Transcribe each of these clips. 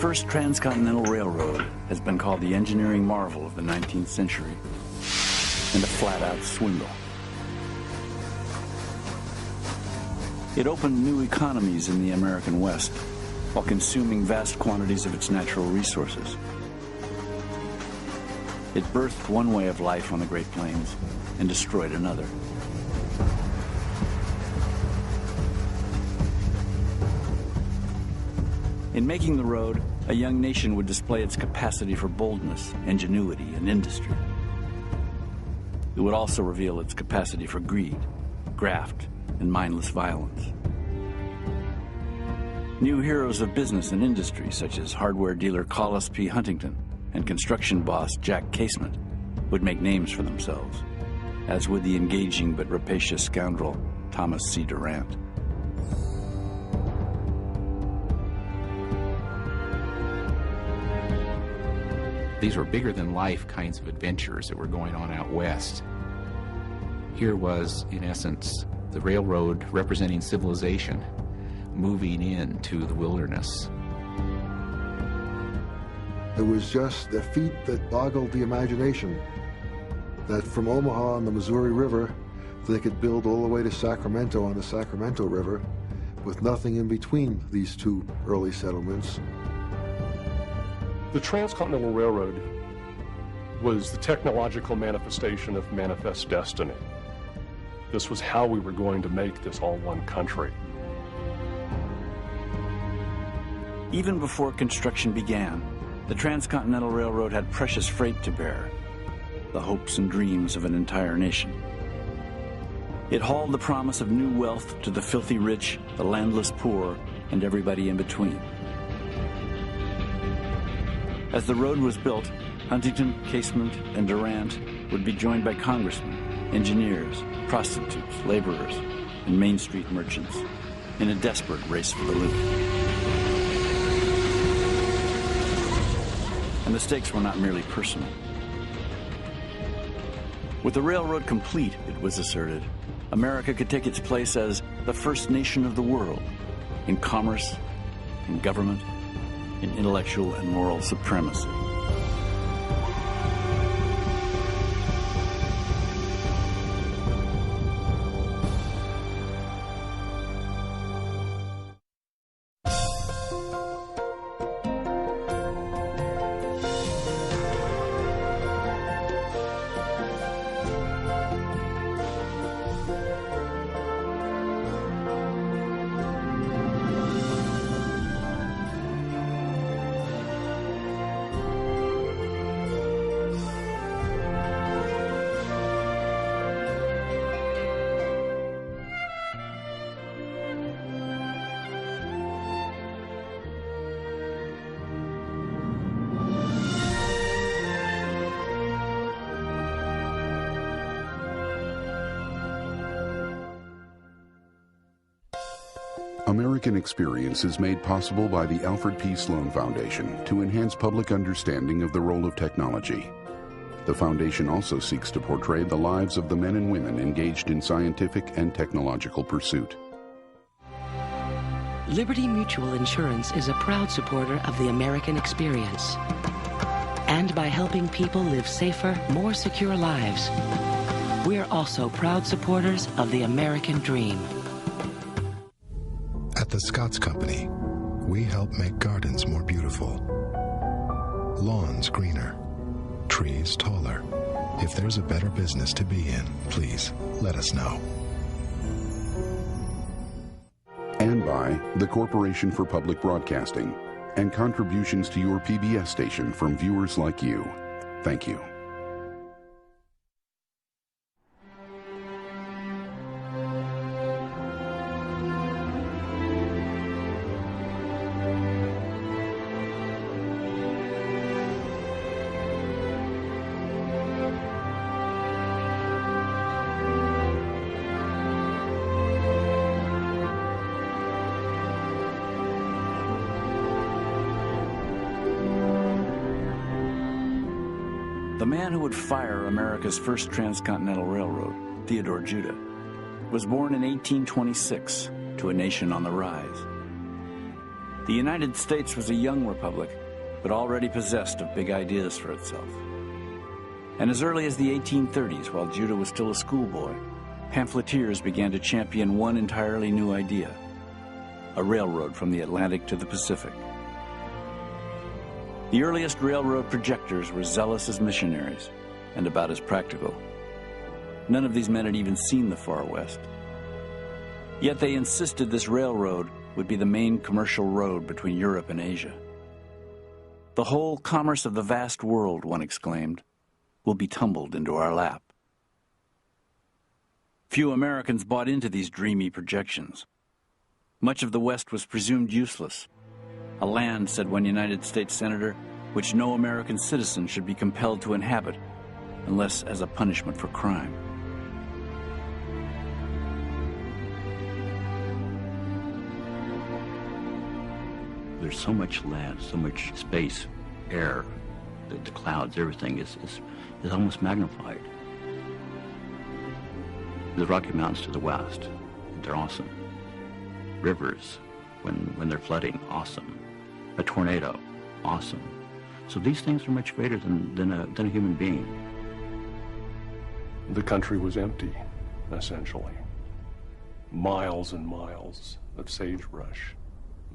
first Transcontinental Railroad has been called the engineering marvel of the 19th century and a flat-out swindle. It opened new economies in the American West while consuming vast quantities of its natural resources. It birthed one way of life on the Great Plains and destroyed another. In making the road, a young nation would display its capacity for boldness, ingenuity, and industry. It would also reveal its capacity for greed, graft, and mindless violence. New heroes of business and industry, such as hardware dealer Collis P. Huntington and construction boss Jack Casement, would make names for themselves, as would the engaging but rapacious scoundrel Thomas C. Durant. These were bigger-than-life kinds of adventures that were going on out west. Here was, in essence, the railroad representing civilization moving into the wilderness. It was just a feat that boggled the imagination, that from Omaha on the Missouri River, they could build all the way to Sacramento on the Sacramento River with nothing in between these two early settlements. The Transcontinental Railroad was the technological manifestation of manifest destiny. This was how we were going to make this all one country. Even before construction began, the Transcontinental Railroad had precious freight to bear, the hopes and dreams of an entire nation. It hauled the promise of new wealth to the filthy rich, the landless poor, and everybody in between. As the road was built, Huntington, Casement, and Durant would be joined by congressmen, engineers, prostitutes, laborers, and Main Street merchants in a desperate race for the loot. And the stakes were not merely personal. With the railroad complete, it was asserted, America could take its place as the first nation of the world in commerce, in government, in intellectual and moral supremacy. American Experience is made possible by the Alfred P. Sloan Foundation to enhance public understanding of the role of technology. The foundation also seeks to portray the lives of the men and women engaged in scientific and technological pursuit. Liberty Mutual Insurance is a proud supporter of the American Experience. And by helping people live safer, more secure lives, we're also proud supporters of the American Dream. At the Scotts Company, we help make gardens more beautiful, lawns greener, trees taller. If there's a better business to be in, please let us know. And by the Corporation for Public Broadcasting and contributions to your PBS station from viewers like you. Thank you. The man who would fire America's first transcontinental railroad, Theodore Judah, was born in 1826 to a nation on the rise. The United States was a young republic, but already possessed of big ideas for itself. And as early as the 1830s, while Judah was still a schoolboy, pamphleteers began to champion one entirely new idea: a railroad from the Atlantic to the Pacific. The earliest railroad projectors were zealous as missionaries and about as practical. None of these men had even seen the far west. Yet they insisted this railroad would be the main commercial road between Europe and Asia. The whole commerce of the vast world, one exclaimed, will be tumbled into our lap. Few Americans bought into these dreamy projections. Much of the West was presumed useless. A land, said one United States senator, which no American citizen should be compelled to inhabit unless as a punishment for crime. There's so much land, so much space, air, the clouds, everything is almost magnified. The Rocky Mountains to the west, they're awesome. Rivers, when they're flooding, awesome. A tornado, awesome. So these things are much greater than a human being. The country was empty, essentially. Miles and miles of sagebrush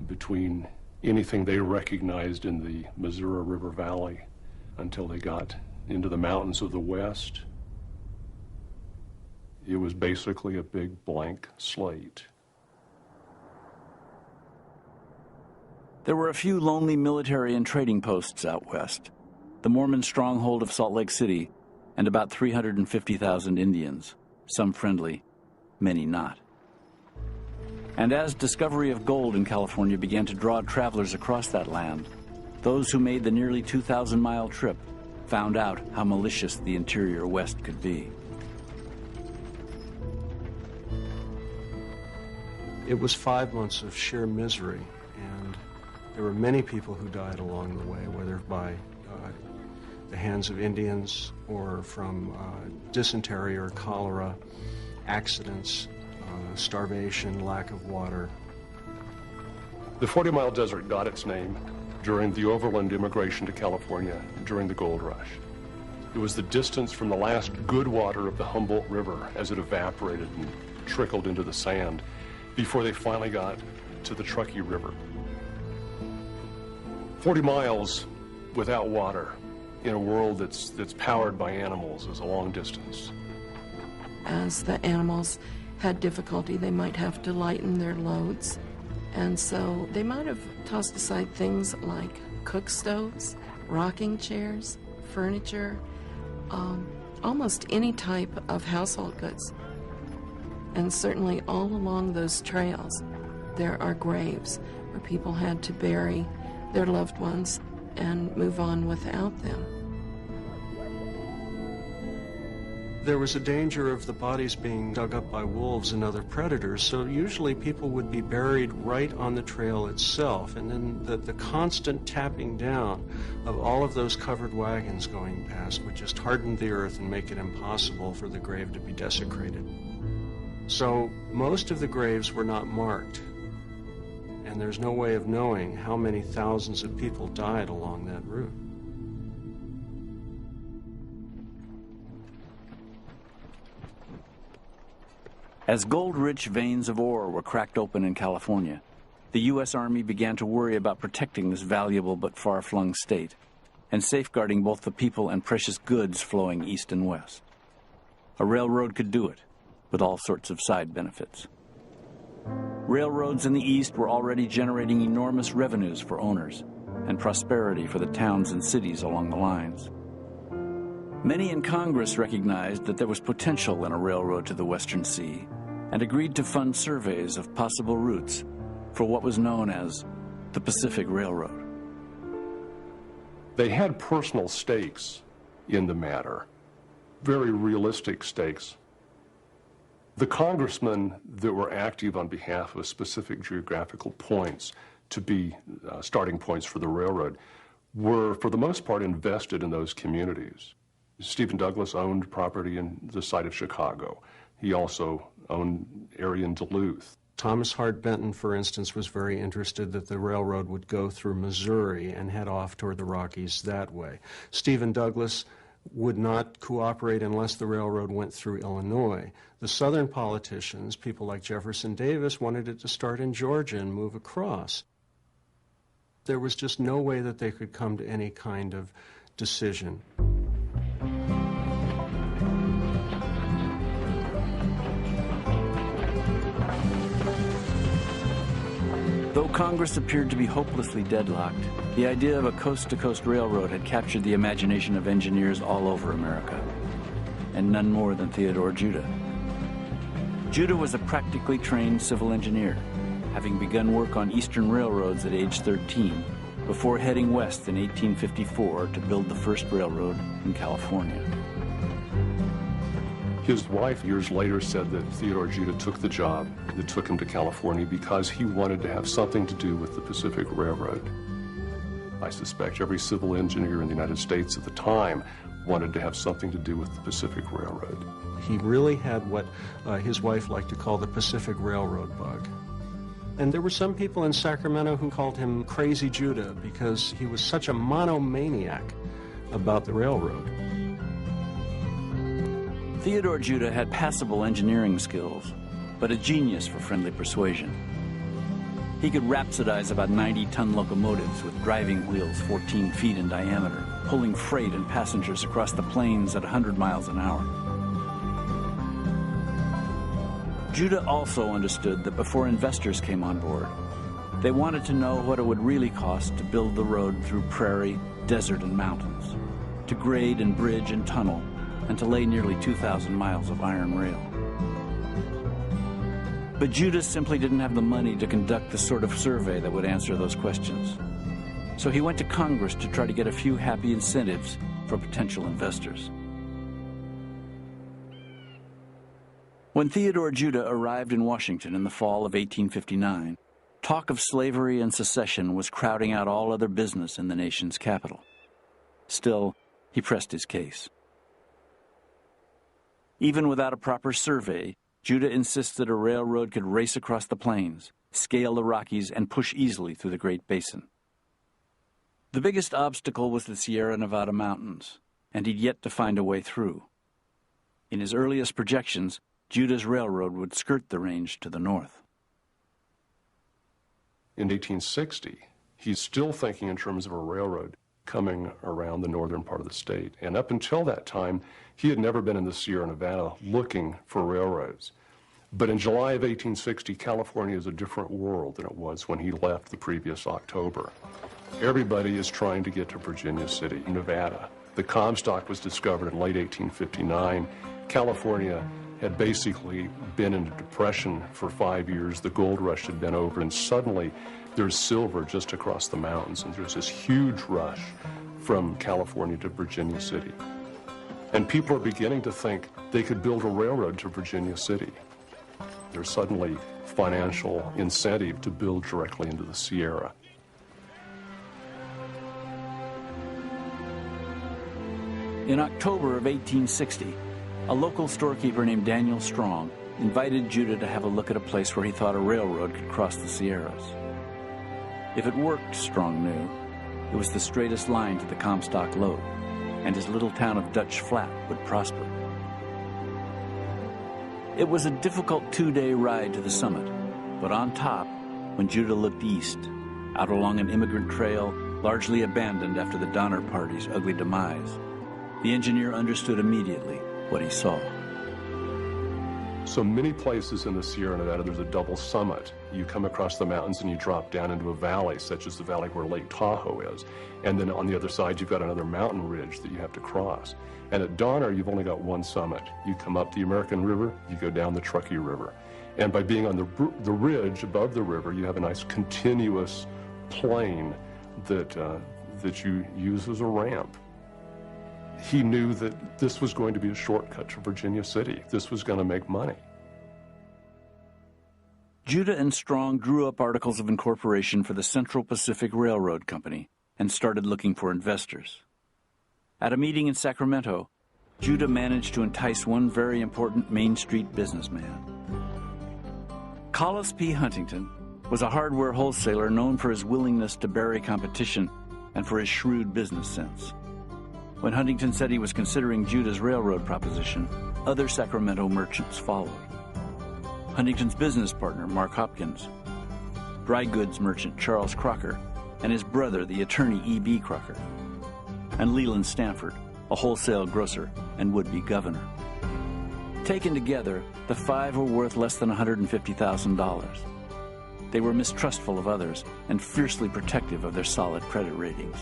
between anything they recognized in the Missouri River Valley until they got into the mountains of the west. It was basically a big blank slate. There were a few lonely military and trading posts out west, the Mormon stronghold of Salt Lake City, and about 350,000 Indians, some friendly, many not. And as discovery of gold in California began to draw travelers across that land, those who made the nearly 2,000-mile trip found out how malicious the interior West could be. It was 5 months of sheer misery, and there were many people who died along the way, whether by the hands of Indians or from dysentery or cholera, accidents, starvation, lack of water. The 40-mile desert got its name during the overland immigration to California during the gold rush. It was the distance from the last good water of the Humboldt River as it evaporated and trickled into the sand before they finally got to the Truckee River. 40 miles without water in a world that's powered by animals is a long distance. As the animals had difficulty, they might have to lighten their loads. And so they might have tossed aside things like cook stoves, rocking chairs, furniture, almost any type of household goods. And certainly all along those trails, there are graves where people had to bury their loved ones and move on without them. There was a danger of the bodies being dug up by wolves and other predators, so usually people would be buried right on the trail itself, and then the constant tapping down of all of those covered wagons going past would just harden the earth and make it impossible for the grave to be desecrated. So most of the graves were not marked, and there's no way of knowing how many thousands of people died along that route. As gold-rich veins of ore were cracked open in California, the U.S. Army began to worry about protecting this valuable but far-flung state and safeguarding both the people and precious goods flowing east and west. A railroad could do it, with all sorts of side benefits. Railroads in the east were already generating enormous revenues for owners and prosperity for the towns and cities along the lines. Many in Congress recognized that there was potential in a railroad to the Western Sea and agreed to fund surveys of possible routes for what was known as the Pacific Railroad. They had personal stakes in the matter, very realistic stakes. The congressmen that were active on behalf of specific geographical points to be starting points for the railroad were, for the most part, invested in those communities. Stephen Douglas owned property in the site of Chicago. He also owned area in Duluth. Thomas Hart Benton, for instance, was very interested that the railroad would go through Missouri and head off toward the Rockies that way. Stephen Douglas would not cooperate unless the railroad went through Illinois. The Southern politicians, people like Jefferson Davis, wanted it to start in Georgia and move across. There was just no way that they could come to any kind of decision. Though Congress appeared to be hopelessly deadlocked, the idea of a coast-to-coast railroad had captured the imagination of engineers all over America, and none more than Theodore Judah. Judah was a practically trained civil engineer, having begun work on eastern railroads at age 13, before heading west in 1854 to build the first railroad in California. His wife years later said that Theodore Judah took the job that took him to California because he wanted to have something to do with the Pacific Railroad. I suspect every civil engineer in the United States at the time wanted to have something to do with the Pacific Railroad. He really had what his wife liked to call the Pacific Railroad bug. And there were some people in Sacramento who called him Crazy Judah because he was such a monomaniac about the railroad. Theodore Judah had passable engineering skills, but a genius for friendly persuasion. He could rhapsodize about 90-ton locomotives with driving wheels 14 feet in diameter, pulling freight and passengers across the plains at 100 miles an hour. Judah also understood that before investors came on board, they wanted to know what it would really cost to build the road through prairie, desert, and mountains, to grade and bridge and tunnel, and to lay nearly 2,000 miles of iron rail. But Judah simply didn't have the money to conduct the sort of survey that would answer those questions. So he went to Congress to try to get a few happy incentives for potential investors. When Theodore Judah arrived in Washington in the fall of 1859, talk of slavery and secession was crowding out all other business in the nation's capital. Still, he pressed his case. Even without a proper survey, Judah insisted a railroad could race across the plains, scale the Rockies, and push easily through the Great Basin. The biggest obstacle was the Sierra Nevada mountains, and he'd yet to find a way through. In his earliest projections, Judah's railroad would skirt the range to the north. In 1860, he's still thinking in terms of a railroad coming around the northern part of the state. And up until that time, he had never been in the Sierra Nevada looking for railroads. But in July of 1860, California is a different world than it was when he left the previous October. Everybody is trying to get to Virginia City, Nevada. The Comstock was discovered in late 1859. California had basically been in a depression for 5 years. The gold rush had been over, and suddenly there's silver just across the mountains, and there's this huge rush from California to Virginia City. And people are beginning to think they could build a railroad to Virginia City. There's suddenly financial incentive to build directly into the Sierra. In October of 1860, a local storekeeper named Daniel Strong invited Judah to have a look at a place where he thought a railroad could cross the Sierras. If it worked, Strong knew, it was the straightest line to the Comstock lode, and his little town of Dutch Flat would prosper. It was a difficult 2-day ride to the summit, but on top, when Judah looked east, out along an immigrant trail largely abandoned after the Donner Party's ugly demise, the engineer understood immediately what he saw. So many places in the Sierra Nevada, there's a double summit. You come across the mountains and you drop down into a valley, such as the valley where Lake Tahoe is. And then on the other side, you've got another mountain ridge that you have to cross. And at Donner, you've only got one summit. You come up the American River, you go down the Truckee River. And by being on the ridge above the river, you have a nice continuous plain that you use as a ramp. He knew that this was going to be a shortcut to Virginia City. This was going to make money. Judah and Strong drew up articles of incorporation for the Central Pacific Railroad Company and started looking for investors. At a meeting in Sacramento, Judah managed to entice one very important Main Street businessman. Collis P. Huntington was a hardware wholesaler known for his willingness to bury competition and for his shrewd business sense. When Huntington said he was considering Judah's railroad proposition, other Sacramento merchants followed. Huntington's business partner, Mark Hopkins, dry goods merchant Charles Crocker, and his brother, the attorney E.B. Crocker, and Leland Stanford, a wholesale grocer and would-be governor. Taken together, the five were worth less than $150,000. They were mistrustful of others and fiercely protective of their solid credit ratings.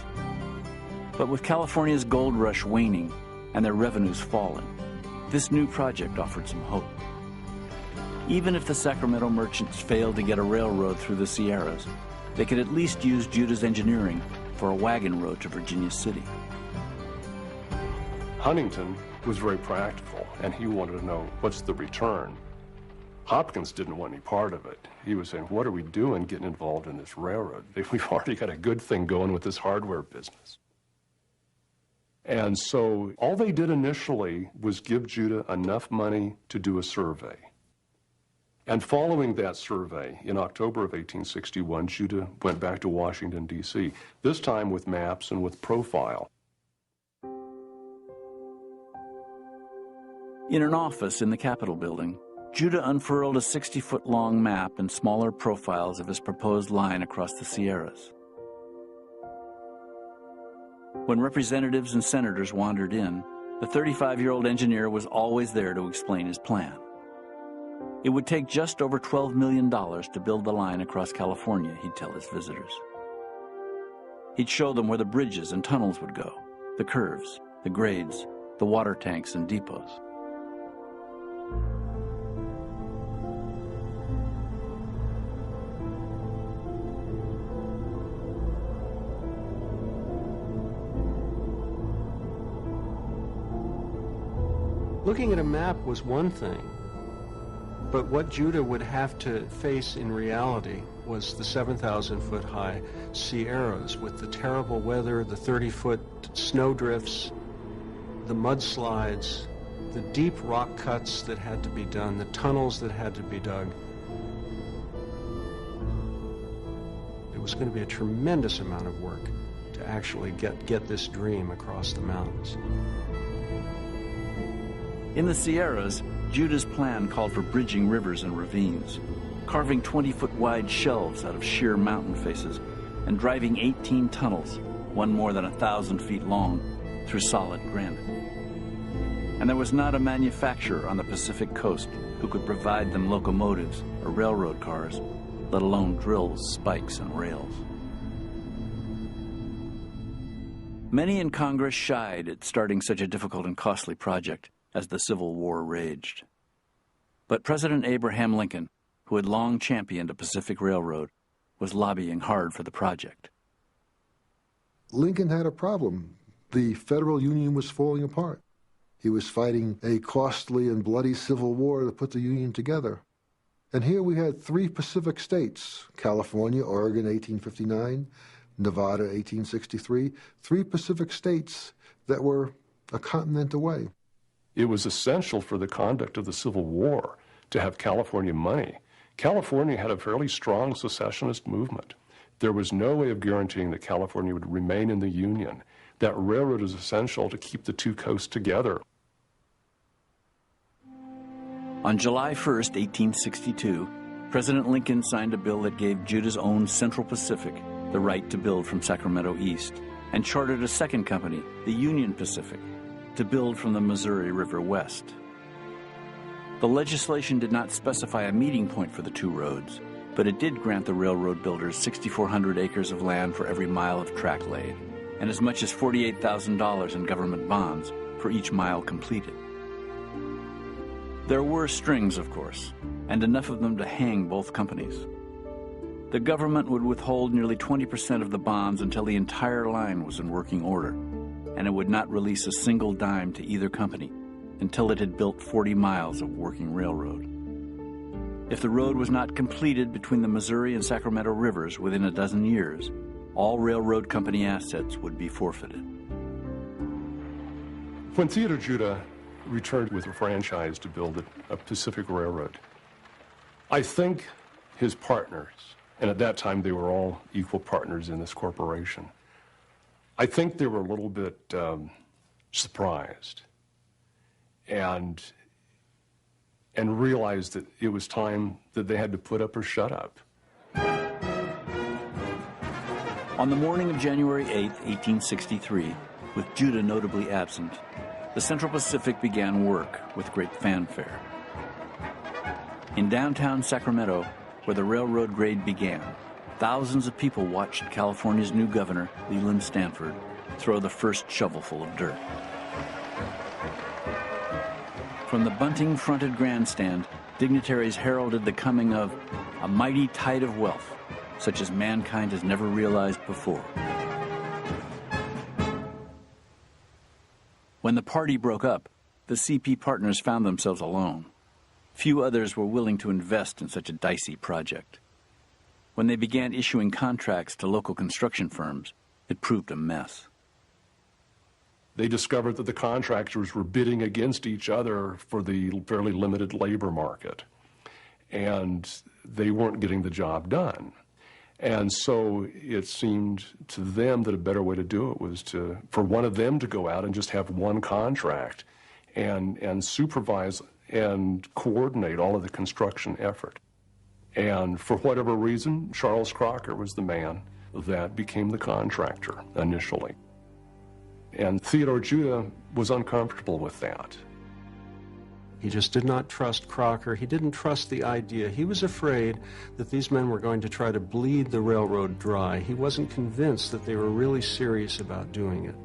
But with California's gold rush waning and their revenues falling, this new project offered some hope. Even if the Sacramento merchants failed to get a railroad through the Sierras, they could at least use Judah's engineering for a wagon road to Virginia City. Huntington was very practical, and he wanted to know, what's the return? Hopkins didn't want any part of it. He was saying, what are we doing getting involved in this railroad? We've already got a good thing going with this hardware business. And so all they did initially was give Judah enough money to do a survey. And following that survey, in October of 1861, Judah went back to Washington, D.C., this time with maps and with profile. In an office in the Capitol building, Judah unfurled a 60-foot-long map and smaller profiles of his proposed line across the Sierras. When representatives and senators wandered in, the 35-year-old engineer was always there to explain his plan. It would take just over $12 million to build the line across California, he'd tell his visitors. He'd show them where the bridges and tunnels would go, the curves, the grades, the water tanks and depots. Looking at a map was one thing, but what Judah would have to face in reality was the 7,000-foot high Sierras with the terrible weather, the 30-foot snow drifts, the mudslides, the deep rock cuts that had to be done, the tunnels that had to be dug. It was going to be a tremendous amount of work to actually get this dream across the mountains. In the Sierras, Judah's plan called for bridging rivers and ravines, carving 20-foot-wide shelves out of sheer mountain faces, and driving 18 tunnels, one more than 1,000 feet long, through solid granite. And there was not a manufacturer on the Pacific coast who could provide them locomotives or railroad cars, let alone drills, spikes, and rails. Many in Congress shied at starting such a difficult and costly project as the Civil War raged. But President Abraham Lincoln, who had long championed a Pacific Railroad, was lobbying hard for the project. Lincoln had a problem. The Federal Union was falling apart. He was fighting a costly and bloody civil war to put the Union together. And here we had three Pacific states, California, Oregon, 1859, Nevada, 1863, three Pacific states that were a continent away. It was essential for the conduct of the Civil War to have California money. California had a fairly strong secessionist movement. There was no way of guaranteeing that California would remain in the Union. That railroad is essential to keep the two coasts together. On July 1st, 1862, President Lincoln signed a bill that gave Judah's own Central Pacific the right to build from Sacramento east, and chartered a second company, the Union Pacific, to build from the Missouri River west. The legislation did not specify a meeting point for the two roads, but it did grant the railroad builders 6,400 acres of land for every mile of track laid, and as much as $48,000 in government bonds for each mile completed. There were strings, of course, and enough of them to hang both companies. The government would withhold nearly 20% of the bonds until the entire line was in working order, and it would not release a single dime to either company until it had built 40 miles of working railroad. If the road was not completed between the Missouri and Sacramento rivers within a dozen years, all railroad company assets would be forfeited. When Theodore Judah returned with a franchise to build a Pacific Railroad, I think his partners, and at that time they were all equal partners in this corporation, I think they were a little bit surprised and realized that it was time that they had to put up or shut up. On the morning of January 8, 1863, with Judah notably absent, the Central Pacific began work with great fanfare. In downtown Sacramento, where the railroad grade began, thousands of people watched California's new governor, Leland Stanford, throw the first shovelful of dirt. From the bunting-fronted grandstand, dignitaries heralded the coming of a mighty tide of wealth, such as mankind has never realized before. When the party broke up, the CP partners found themselves alone. Few others were willing to invest in such a dicey project. When they began issuing contracts to local construction firms, it proved a mess. They discovered that the contractors were bidding against each other for the fairly limited labor market, and they weren't getting the job done. And so it seemed to them that a better way to do it was for one of them to go out and just have one contract and supervise and coordinate all of the construction effort. And for whatever reason, Charles Crocker was the man that became the contractor initially. And Theodore Judah was uncomfortable with that. He just did not trust Crocker. He didn't trust the idea. He was afraid that these men were going to try to bleed the railroad dry. He wasn't convinced that they were really serious about doing it.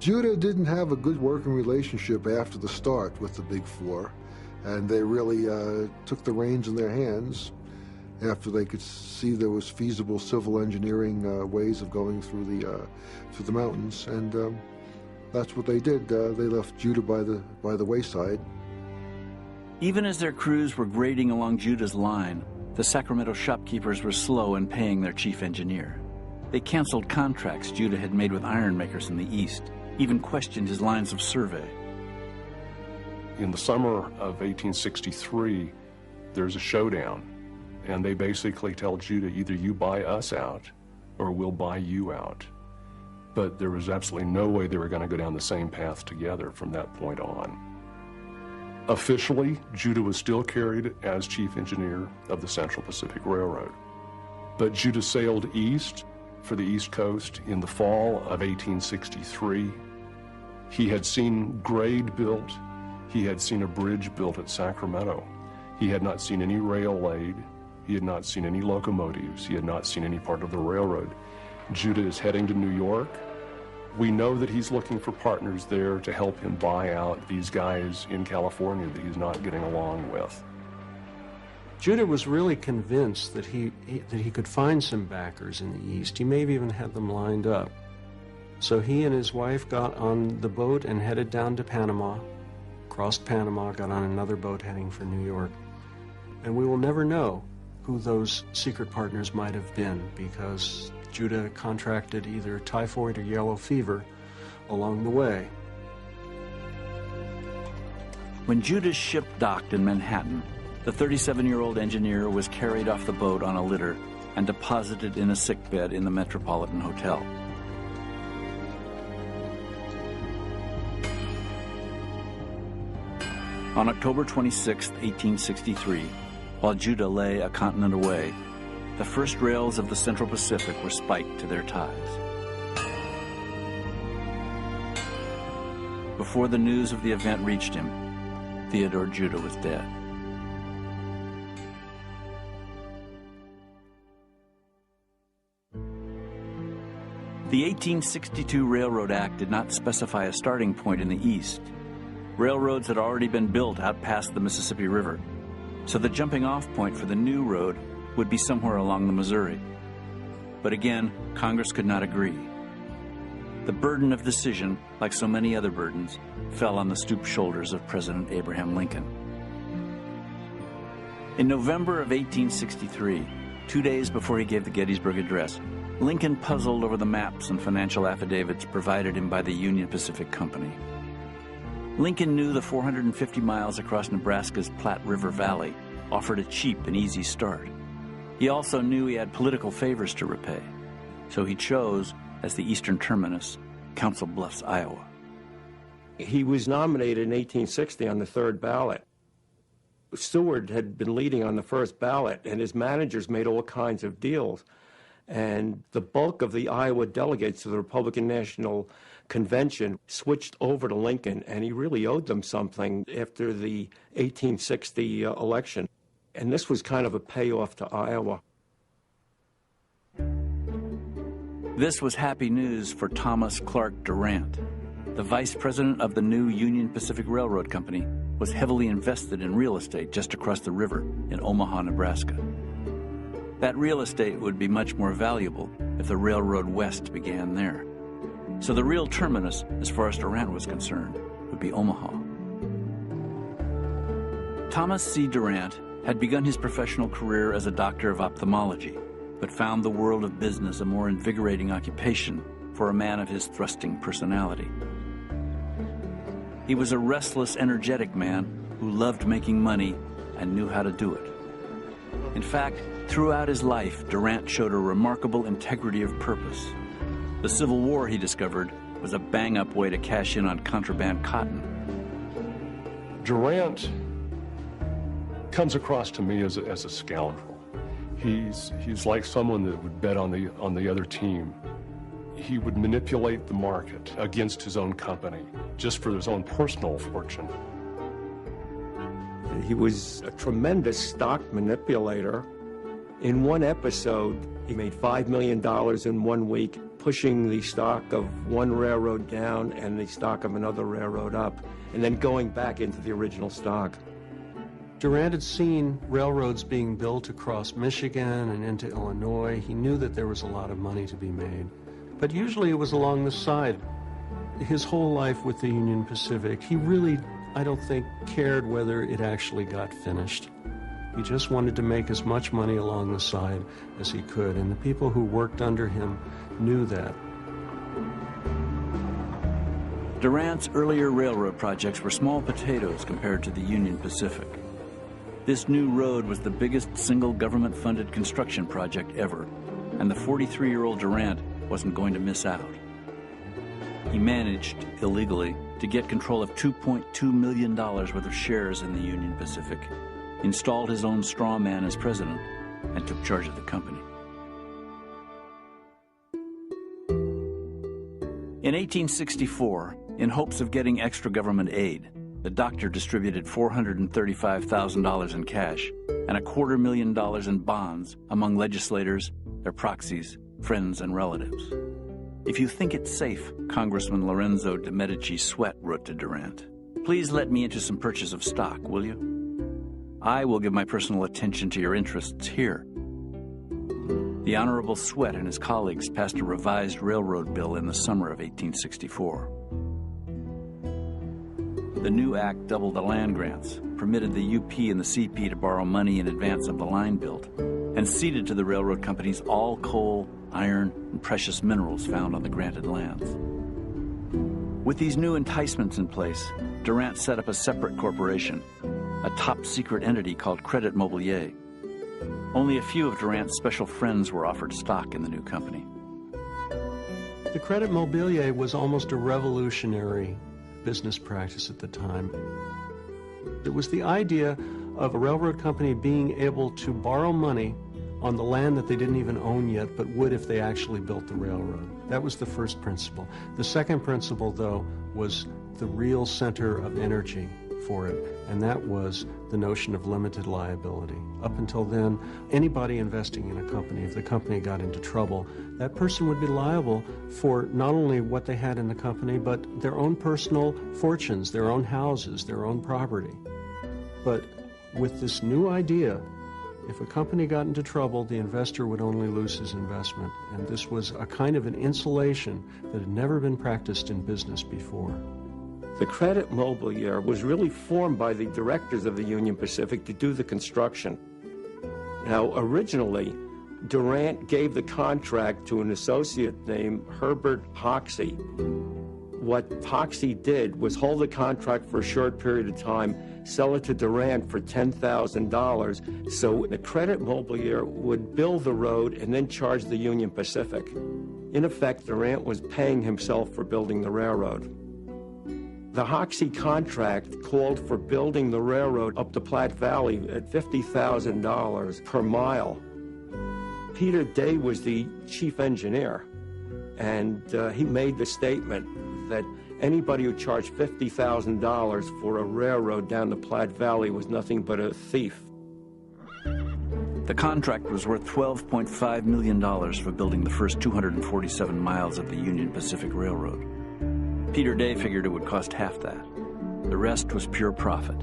Judah didn't have a good working relationship after the start with the Big Four, and they really took the reins in their hands after they could see there was feasible civil engineering ways of going through the mountains, and that's what they did. They left Judah by the wayside. Even as their crews were grading along Judah's line, the Sacramento shopkeepers were slow in paying their chief engineer. They canceled contracts Judah had made with ironmakers in the East, even questioned his lines of survey. In the summer of 1863, there's a showdown, and they basically tell Judah, either you buy us out or we'll buy you out. But there was absolutely no way they were going to go down the same path together from that point on. Officially, Judah was still carried as chief engineer of the Central Pacific Railroad. But Judah sailed east for the East Coast in the fall of 1863. He had seen grade built. He had seen a bridge built at Sacramento. He had not seen any rail laid. He had not seen any locomotives. He had not seen any part of the railroad. Judah is heading to New York. We know that he's looking for partners there to help him buy out these guys in California that he's not getting along with. Judah was really convinced that he could find some backers in the East. He maybe even had them lined up. So he and his wife got on the boat and headed down to Panama, crossed Panama, got on another boat heading for New York. And we will never know who those secret partners might have been, because Judah contracted either typhoid or yellow fever along the way. When Judah's ship docked in Manhattan, the 37-year-old engineer was carried off the boat on a litter and deposited in a sickbed in the Metropolitan Hotel. On October 26, 1863, while Judah lay a continent away, the first rails of the Central Pacific were spiked to their ties. Before the news of the event reached him, Theodore Judah was dead. The 1862 Railroad Act did not specify a starting point in the East. Railroads had already been built out past the Mississippi River, so the jumping-off point for the new road would be somewhere along the Missouri. But again, Congress could not agree. The burden of decision, like so many other burdens, fell on the stooped shoulders of President Abraham Lincoln. In November of 1863, 2 days before he gave the Gettysburg Address, Lincoln puzzled over the maps and financial affidavits provided him by the Union Pacific Company. Lincoln knew the 450 miles across Nebraska's Platte River Valley offered a cheap and easy start. He also knew he had political favors to repay, so he chose, as the eastern terminus, Council Bluffs, Iowa. He was nominated in 1860 on the third ballot. Seward had been leading on the first ballot, and his managers made all kinds of deals. And the bulk of the Iowa delegates to the Republican National Convention switched over to Lincoln, and he really owed them something after the 1860 election. And this was kind of a payoff to Iowa. This was happy news for Thomas Clark Durant. The vice president of the new Union Pacific Railroad Company was heavily invested in real estate just across the river in Omaha, Nebraska. That real estate would be much more valuable if the railroad west began there. So the real terminus, as far as Durant was concerned, would be Omaha. Thomas C. Durant had begun his professional career as a doctor of ophthalmology, but found the world of business a more invigorating occupation for a man of his thrusting personality. He was a restless, energetic man who loved making money and knew how to do it. In fact, throughout his life, Durant showed a remarkable integrity of purpose. The Civil War, he discovered, was a bang-up way to cash in on contraband cotton. Durant comes across to me as a scoundrel. He's like someone that would bet on the other team. He would manipulate the market against his own company, just for his own personal fortune. He was a tremendous stock manipulator. In one episode, he made $5 million in 1 week, pushing the stock of one railroad down and the stock of another railroad up, and then going back into the original stock. Durant had seen railroads being built across Michigan and into Illinois. He knew that there was a lot of money to be made. But usually it was along the side. His whole life with the Union Pacific, he really, I don't think, cared whether it actually got finished. He just wanted to make as much money along the side as he could, and the people who worked under him knew that. Durant's earlier railroad projects were small potatoes compared to the Union Pacific. This new road was the biggest single government-funded construction project ever, and the 43-year-old Durant wasn't going to miss out. He managed, illegally, to get control of $2.2 million worth of shares in the Union Pacific, installed his own straw man as president, and took charge of the company. In 1864, in hopes of getting extra government aid, the doctor distributed $435,000 in cash and $250,000 in bonds among legislators, their proxies, friends, and relatives. If you think it's safe, Congressman Lorenzo de Medici Sweat wrote to Durant, please let me into some purchase of stock, will you? I will give my personal attention to your interests here. The Honorable Sweat and his colleagues passed a revised railroad bill in the summer of 1864. The new act doubled the land grants, permitted the UP and the CP to borrow money in advance of the line build, and ceded to the railroad companies all coal, iron, and precious minerals found on the granted lands. With these new enticements in place, Durant set up a separate corporation, a top-secret entity called Credit Mobilier. Only a few of Durant's special friends were offered stock in the new company. The Credit Mobilier was almost a revolutionary business practice at the time. It was the idea of a railroad company being able to borrow money on the land that they didn't even own yet, but would if they actually built the railroad. That was the first principle. The second principle, though, was the real center of energy for it, and that was the notion of limited liability. Up until then, anybody investing in a company, if the company got into trouble, that person would be liable for not only what they had in the company, but their own personal fortunes, their own houses, their own property. But with this new idea, if a company got into trouble, the investor would only lose his investment. And this was a kind of an insulation that had never been practiced in business before. The Credit Mobilier was really formed by the directors of the Union Pacific to do the construction. Now, originally, Durant gave the contract to an associate named Herbert Hoxie. What Hoxie did was hold the contract for a short period of time, sell it to Durant for $10,000, so the credit mobilier would build the road and then charge the Union Pacific. In effect, Durant was paying himself for building the railroad. The Hoxie contract called for building the railroad up the Platte Valley at $50,000 per mile. Peter Day was the chief engineer, and he made the statement that anybody who charged $50,000 for a railroad down the Platte Valley was nothing but a thief. The contract was worth $12.5 million for building the first 247 miles of the Union Pacific Railroad. Peter Day figured it would cost half that. The rest was pure profit.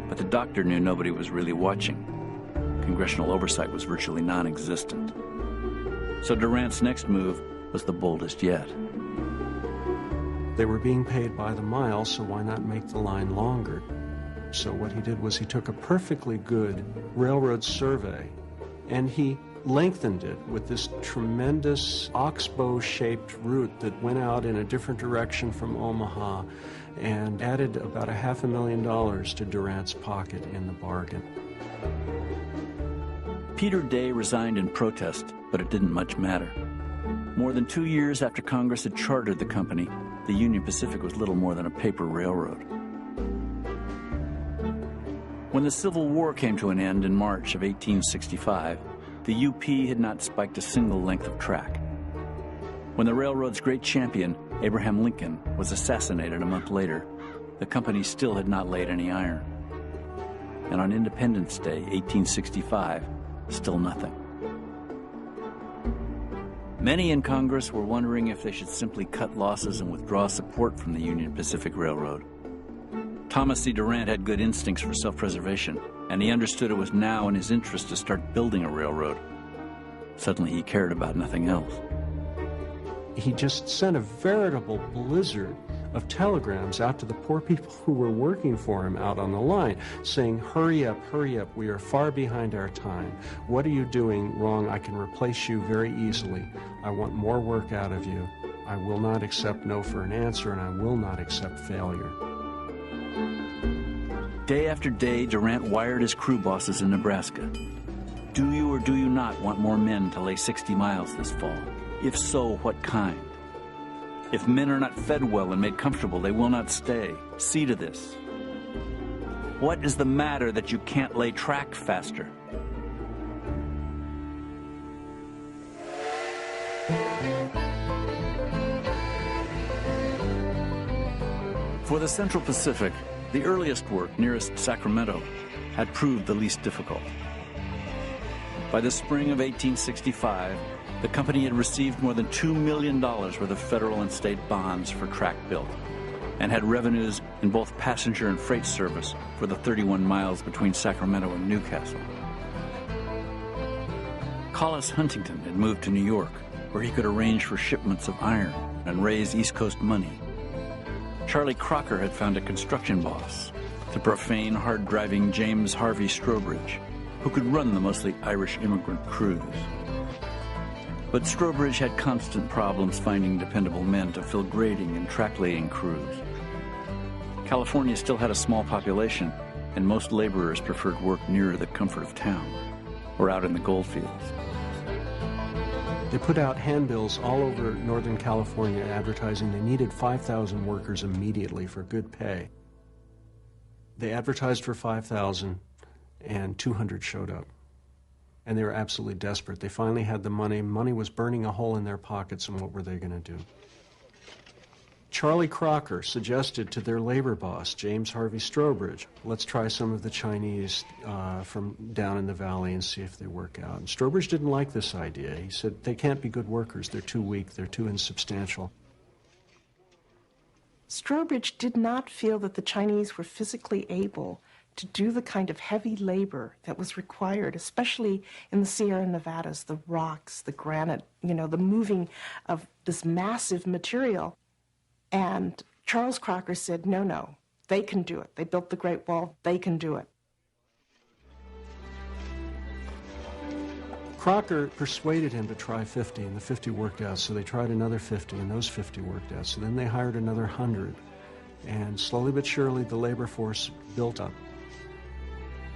But the doctor knew nobody was really watching. Congressional oversight was virtually non-existent. So Durant's next move was the boldest yet. They were being paid by the mile, so why not make the line longer? So what he did was he took a perfectly good railroad survey and he lengthened it with this tremendous oxbow-shaped route that went out in a different direction from Omaha and added about $500,000 to Durant's pocket in the bargain. Peter Day resigned in protest, but it didn't much matter. More than 2 years after Congress had chartered the company, the Union Pacific was little more than a paper railroad. When the Civil War came to an end in March of 1865, the UP had not spiked a single length of track. When the railroad's great champion, Abraham Lincoln, was assassinated a month later, the company still had not laid any iron. And on Independence Day, 1865, still nothing. Many in Congress were wondering if they should simply cut losses and withdraw support from the Union Pacific Railroad. Thomas C. Durant had good instincts for self-preservation, and he understood it was now in his interest to start building a railroad. Suddenly he cared about nothing else. He just sent a veritable blizzard of telegrams out to the poor people who were working for him out on the line, saying, hurry up, we are far behind our time. What are you doing wrong? I can replace you very easily. I want more work out of you. I will not accept no for an answer, and I will not accept failure. Day after day, Durant wired his crew bosses in Nebraska. Do you or do you not want more men to lay 60 miles this fall? If so, what kind? If men are not fed well and made comfortable, they will not stay. See to this. What is the matter that you can't lay track faster? For the Central Pacific, the earliest work nearest Sacramento had proved the least difficult. By the spring of 1865, the company had received more than $2 million worth of federal and state bonds for track built, and had revenues in both passenger and freight service for the 31 miles between Sacramento and Newcastle. Collis Huntington had moved to New York, where he could arrange for shipments of iron and raise East Coast money. Charlie Crocker had found a construction boss, the profane, hard-driving James Harvey Strobridge, who could run the mostly Irish immigrant crews. But Strobridge had constant problems finding dependable men to fill grading and track-laying crews. California still had a small population, and most laborers preferred work nearer the comfort of town or out in the goldfields. They put out handbills all over Northern California advertising they needed 5,000 workers immediately for good pay. They advertised for 5,000 and 200 showed up. And they were absolutely desperate. They finally had the money. Money was burning a hole in their pockets, and what were they going to do? Charlie Crocker suggested to their labor boss, James Harvey Strobridge, let's try some of the Chinese from down in the valley and see if they work out. And Strobridge didn't like this idea. He said, they can't be good workers. They're too weak. They're too insubstantial. Strobridge did not feel that the Chinese were physically able to do the kind of heavy labor that was required, especially in the Sierra Nevadas, the rocks, the granite, the moving of this massive material. And Charles Crocker said, no, they can do it. They built the Great Wall, they can do it. Crocker persuaded him to try 50, and the 50 worked out, so they tried another 50, and those 50 worked out. So then they hired another 100, and slowly but surely the labor force built up.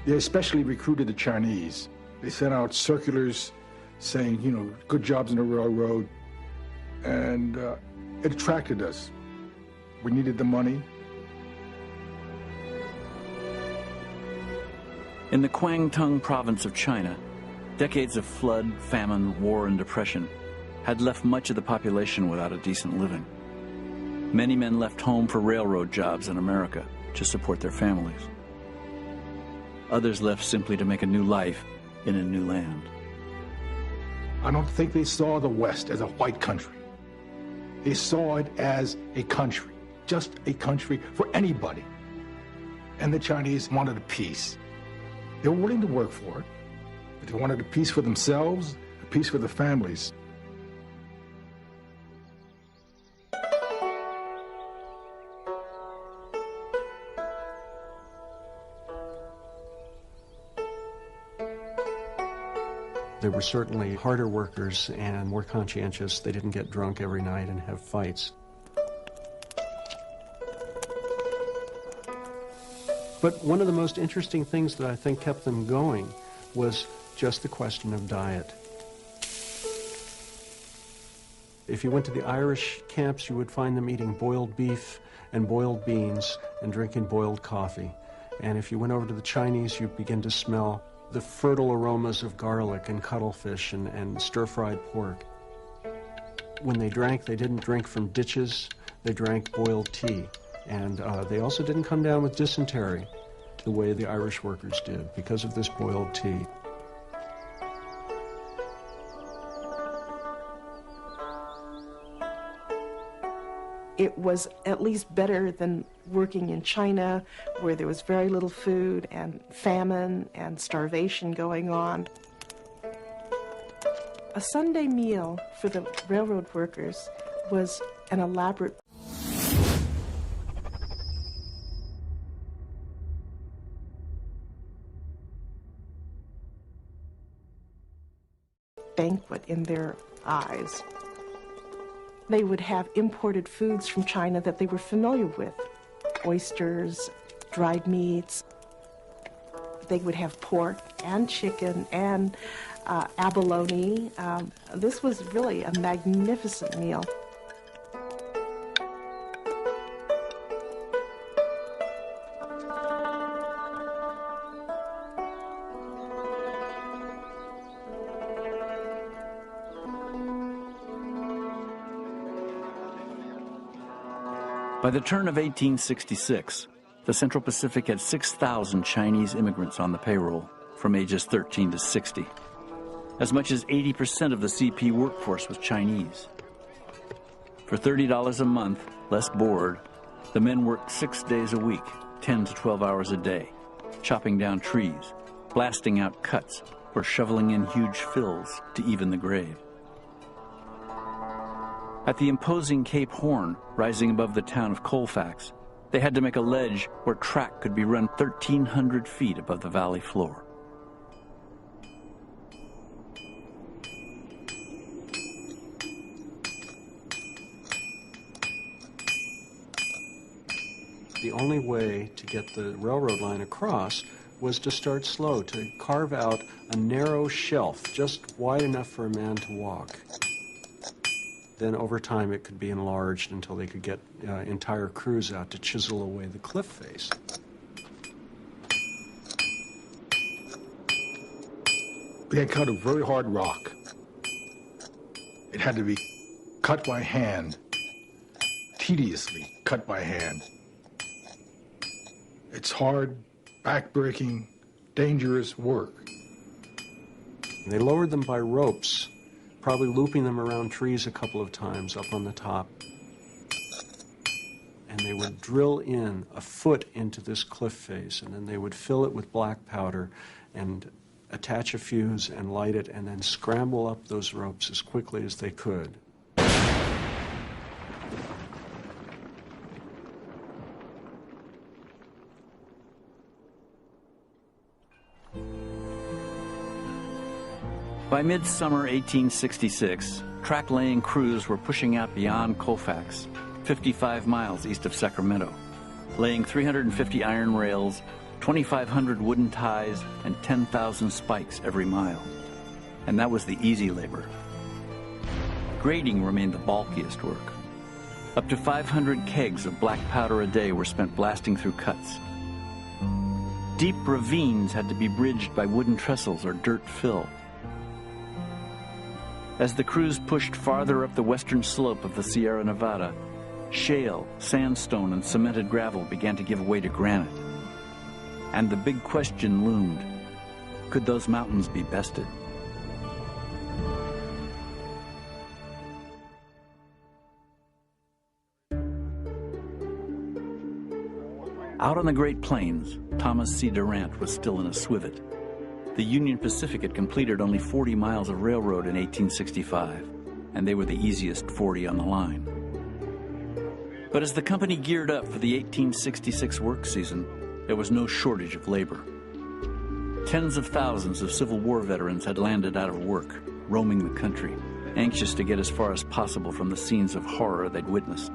They especially recruited the Chinese. They sent out circulars saying, you know, good jobs in the railroad, and it attracted us. We needed the money. In the Guangdong province of China, decades of flood, famine, war, and depression had left much of the population without a decent living. Many men left home for railroad jobs in America to support their families. Others left simply to make a new life in a new land. I don't think they saw the West as a white country. They saw it as a country, just a country for anybody. And the Chinese wanted a peace. They were willing to work for it, but they wanted a peace for themselves, a peace for their families. They were certainly harder workers and more conscientious. They didn't get drunk every night and have fights. But one of the most interesting things that I think kept them going was just the question of diet. If you went to the Irish camps, you would find them eating boiled beef and boiled beans and drinking boiled coffee. And if you went over to the Chinese, you'd begin to smell the fertile aromas of garlic and cuttlefish and stir-fried pork. When they drank, they didn't drink from ditches. They drank boiled tea. And they also didn't come down with dysentery the way the Irish workers did because of this boiled tea. It was at least better than working in China, where there was very little food and famine and starvation going on. A Sunday meal for the railroad workers was an elaborate banquet in their eyes. They would have imported foods from China that they were familiar with. Oysters, dried meats. They would have pork and chicken and abalone. This was really a magnificent meal. By the turn of 1866, the Central Pacific had 6,000 Chinese immigrants on the payroll from ages 13 to 60. As much as 80% of the CP workforce was Chinese. For $30 a month, less board, the men worked 6 days a week, 10 to 12 hours a day, chopping down trees, blasting out cuts, or shoveling in huge fills to even the grade. At the imposing Cape Horn, rising above the town of Colfax, they had to make a ledge where track could be run 1,300 feet above the valley floor. The only way to get the railroad line across was to start slow, to carve out a narrow shelf just wide enough for a man to walk. Then over time it could be enlarged until they could get entire crews out to chisel away the cliff face. They had cut a very hard rock. It had to be cut by hand, tediously cut by hand. It's hard, back-breaking, dangerous work. They lowered them by ropes, probably looping them around trees a couple of times up on the top. And they would drill in a foot into this cliff face, and then they would fill it with black powder and attach a fuse and light it, and then scramble up those ropes as quickly as they could. By midsummer 1866, track-laying crews were pushing out beyond Colfax, 55 miles east of Sacramento, laying 350 iron rails, 2,500 wooden ties, and 10,000 spikes every mile. And that was the easy labor. Grading remained the bulkiest work. Up to 500 kegs of black powder a day were spent blasting through cuts. Deep ravines had to be bridged by wooden trestles or dirt fill. As the crews pushed farther up the western slope of the Sierra Nevada, shale, sandstone, and cemented gravel began to give way to granite. And the big question loomed: could those mountains be bested? Out on the Great Plains, Thomas C. Durant was still in a swivet. The Union Pacific had completed only 40 miles of railroad in 1865, and they were the easiest 40 on the line. But as the company geared up for the 1866 work season, there was no shortage of labor. Tens of thousands of Civil War veterans had landed out of work, roaming the country, anxious to get as far as possible from the scenes of horror they'd witnessed.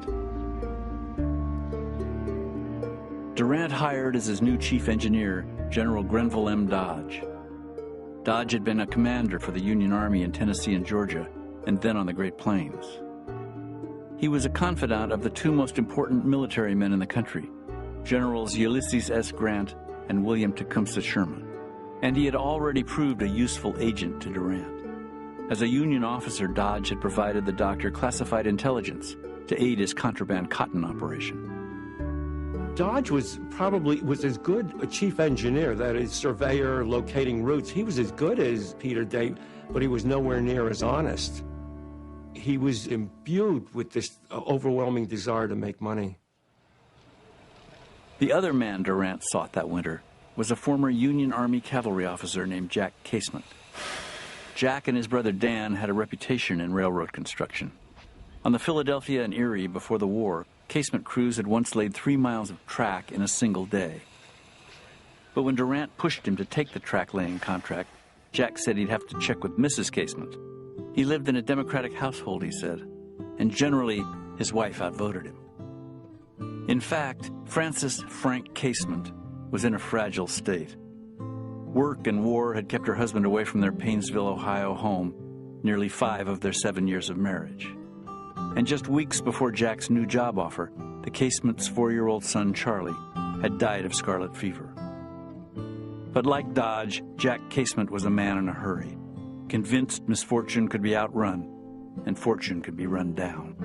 Durant hired as his new chief engineer General Grenville M. Dodge. Dodge had been a commander for the Union Army in Tennessee and Georgia, and then on the Great Plains. He was a confidant of the two most important military men in the country, Generals Ulysses S. Grant and William Tecumseh Sherman, and he had already proved a useful agent to Durant. As a Union officer, Dodge had provided the doctor classified intelligence to aid his contraband cotton operation. Dodge was as good a chief engineer, that is, surveyor, locating routes. He was as good as Peter Day, but he was nowhere near as honest. He was imbued with this overwhelming desire to make money. The other man Durant sought that winter was a former Union Army cavalry officer named Jack Casement. Jack and his brother Dan had a reputation in railroad construction. On the Philadelphia and Erie before the war, Casement crews had once laid 3 miles of track in a single day. But when Durant pushed him to take the track-laying contract, Jack said he'd have to check with Mrs. Casement. He lived in a Democratic household, he said, and generally his wife outvoted him. In fact, Frances Frank Casement was in a fragile state. Work and war had kept her husband away from their Painesville, Ohio home nearly 5 of their 7 years of marriage. And just weeks before Jack's new job offer, the Casement's 4-year-old son, Charlie, had died of scarlet fever. But like Dodge, Jack Casement was a man in a hurry, convinced misfortune could be outrun and fortune could be run down.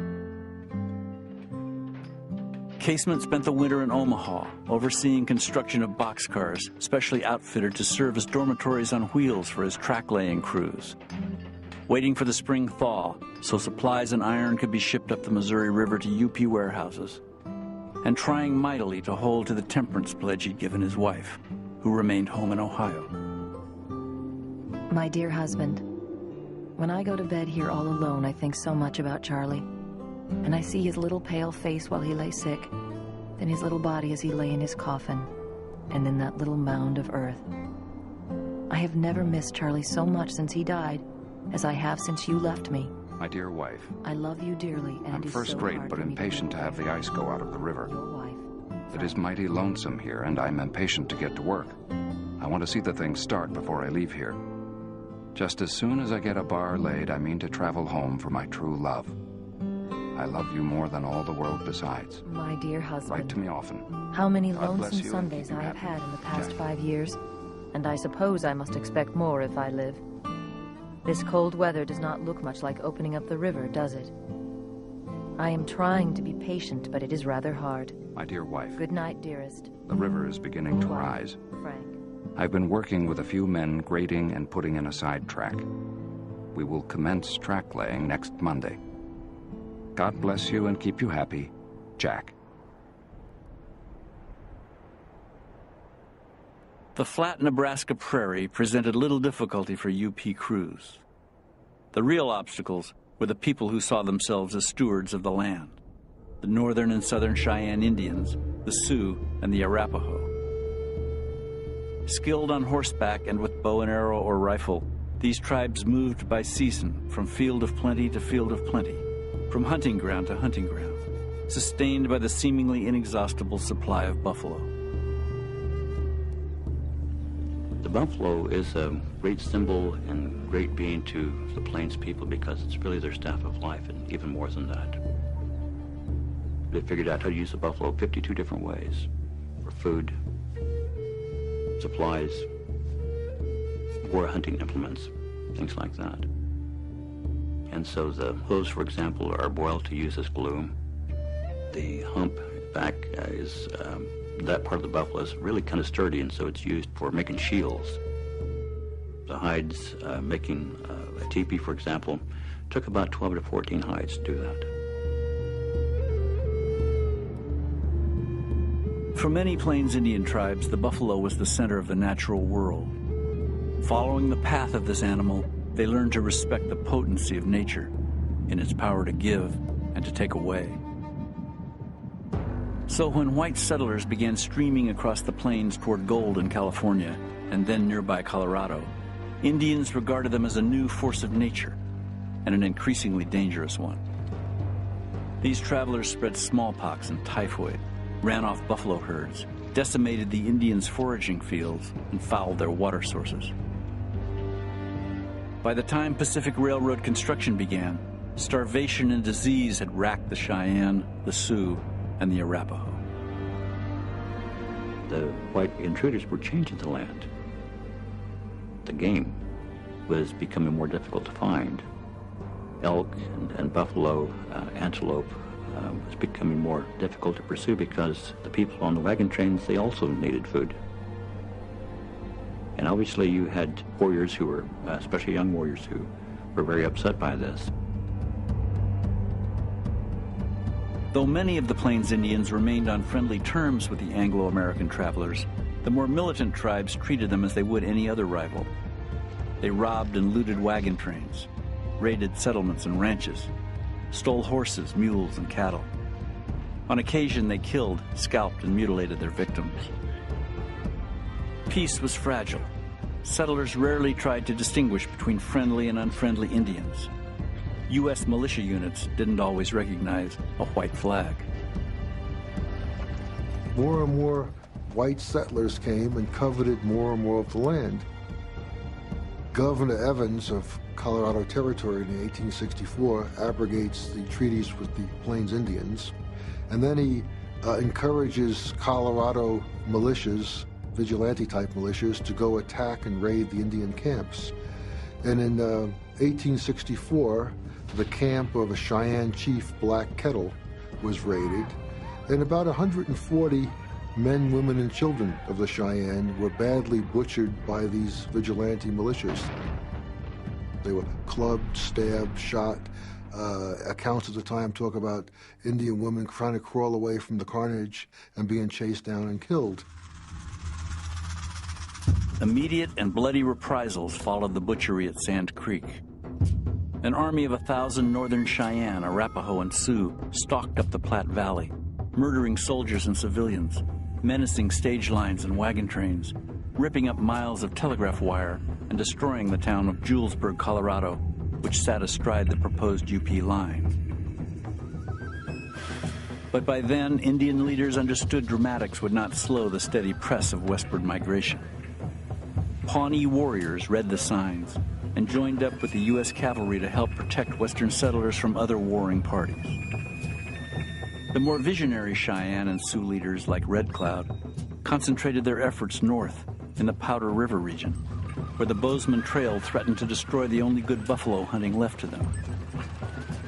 Casement spent the winter in Omaha, overseeing construction of boxcars, specially outfitted to serve as dormitories on wheels for his track-laying crews. Waiting for the spring thaw so supplies and iron could be shipped up the Missouri River to UP warehouses, and trying mightily to hold to the temperance pledge he'd given his wife, who remained home in Ohio. My dear husband, when I go to bed here all alone, I think so much about Charlie, and I see his little pale face while he lay sick, then his little body as he lay in his coffin, and then that little mound of earth. I have never missed Charlie so much since he died as I have since you left me. My dear wife, I love you dearly, and I'm first-rate but impatient to have the ice go out of the river. It is mighty lonesome here, and I'm impatient to get to work. I want to see the thing start before I leave here. Just as soon as I get a bar laid, I mean to travel home for my true love. I love you more than all the world besides. My dear husband. Write to me often. How many God bless lonesome you Sundays and I keep have you had in the past Jack. 5 years, and I suppose I must expect more if I live. This cold weather does not look much like opening up the river, does it? I am trying to be patient, but it is rather hard. My dear wife. Good night, dearest. The river is beginning to rise. Frank. I've been working with a few men grading and putting in a sidetrack. We will commence track laying next Monday. God bless you and keep you happy, Jack. The flat Nebraska prairie presented little difficulty for UP crews. The real obstacles were the people who saw themselves as stewards of the land: the northern and southern Cheyenne Indians, the Sioux, and the Arapaho. Skilled on horseback and with bow and arrow or rifle, These tribes moved by season from field of plenty to field of plenty, from hunting ground to hunting ground, sustained by the seemingly inexhaustible supply of buffalo. The buffalo is a great symbol and great being to the Plains people because it's really their staff of life, and even more than that. They figured out how to use the buffalo 52 different ways for food, supplies, war hunting implements, things like that. And so the hooves, for example, are boiled to use as glue. The hump back is, that part of the buffalo is really kind of sturdy, and so it's used for making shields. The hides, making a teepee, for example, took about 12 to 14 hides to do that. For many Plains Indian tribes, the buffalo was the center of the natural world. Following the path of this animal, they learned to respect the potency of nature in its power to give and to take away. So when white settlers began streaming across the plains toward gold in California and then nearby Colorado, Indians regarded them as a new force of nature and an increasingly dangerous one. These travelers spread smallpox and typhoid, ran off buffalo herds, decimated the Indians' foraging fields, and fouled their water sources. By the time Pacific Railroad construction began, starvation and disease had racked the Cheyenne, the Sioux, and the Arapaho. The white intruders were changing the land. The game was becoming more difficult to find. Elk and buffalo, antelope was becoming more difficult to pursue because the people on the wagon trains, they also needed food. And obviously you had warriors who were, especially young warriors, who were very upset by this. Though many of the Plains Indians remained on friendly terms with the Anglo-American travelers, the more militant tribes treated them as they would any other rival. They robbed and looted wagon trains, raided settlements and ranches, stole horses, mules, and cattle. On occasion, they killed, scalped, and mutilated their victims. Peace was fragile. Settlers rarely tried to distinguish between friendly and unfriendly Indians. U.S. militia units didn't always recognize a white flag. More and more white settlers came and coveted more and more of the land. Governor Evans of Colorado Territory in 1864 abrogates the treaties with the Plains Indians, and then he encourages Colorado militias, vigilante-type militias, to go attack and raid the Indian camps. And in 1864, the camp of a Cheyenne chief, Black Kettle, was raided, and about 140 men, women, and children of the Cheyenne were badly butchered by these vigilante militias. They were clubbed, stabbed, shot. Accounts at the time talk about Indian women trying to crawl away from the carnage and being chased down and killed. Immediate and bloody reprisals followed the butchery at Sand Creek. An army of 1,000 northern Cheyenne, Arapaho, and Sioux stalked up the Platte Valley, murdering soldiers and civilians, menacing stage lines and wagon trains, ripping up miles of telegraph wire, and destroying the town of Julesburg, Colorado, which sat astride the proposed UP line. But by then, Indian leaders understood dramatics would not slow the steady press of westward migration. Pawnee warriors read the signs and joined up with the U.S. cavalry to help protect Western settlers from other warring parties. The more visionary Cheyenne and Sioux leaders, like Red Cloud, concentrated their efforts north in the Powder River region, where the Bozeman Trail threatened to destroy the only good buffalo hunting left to them.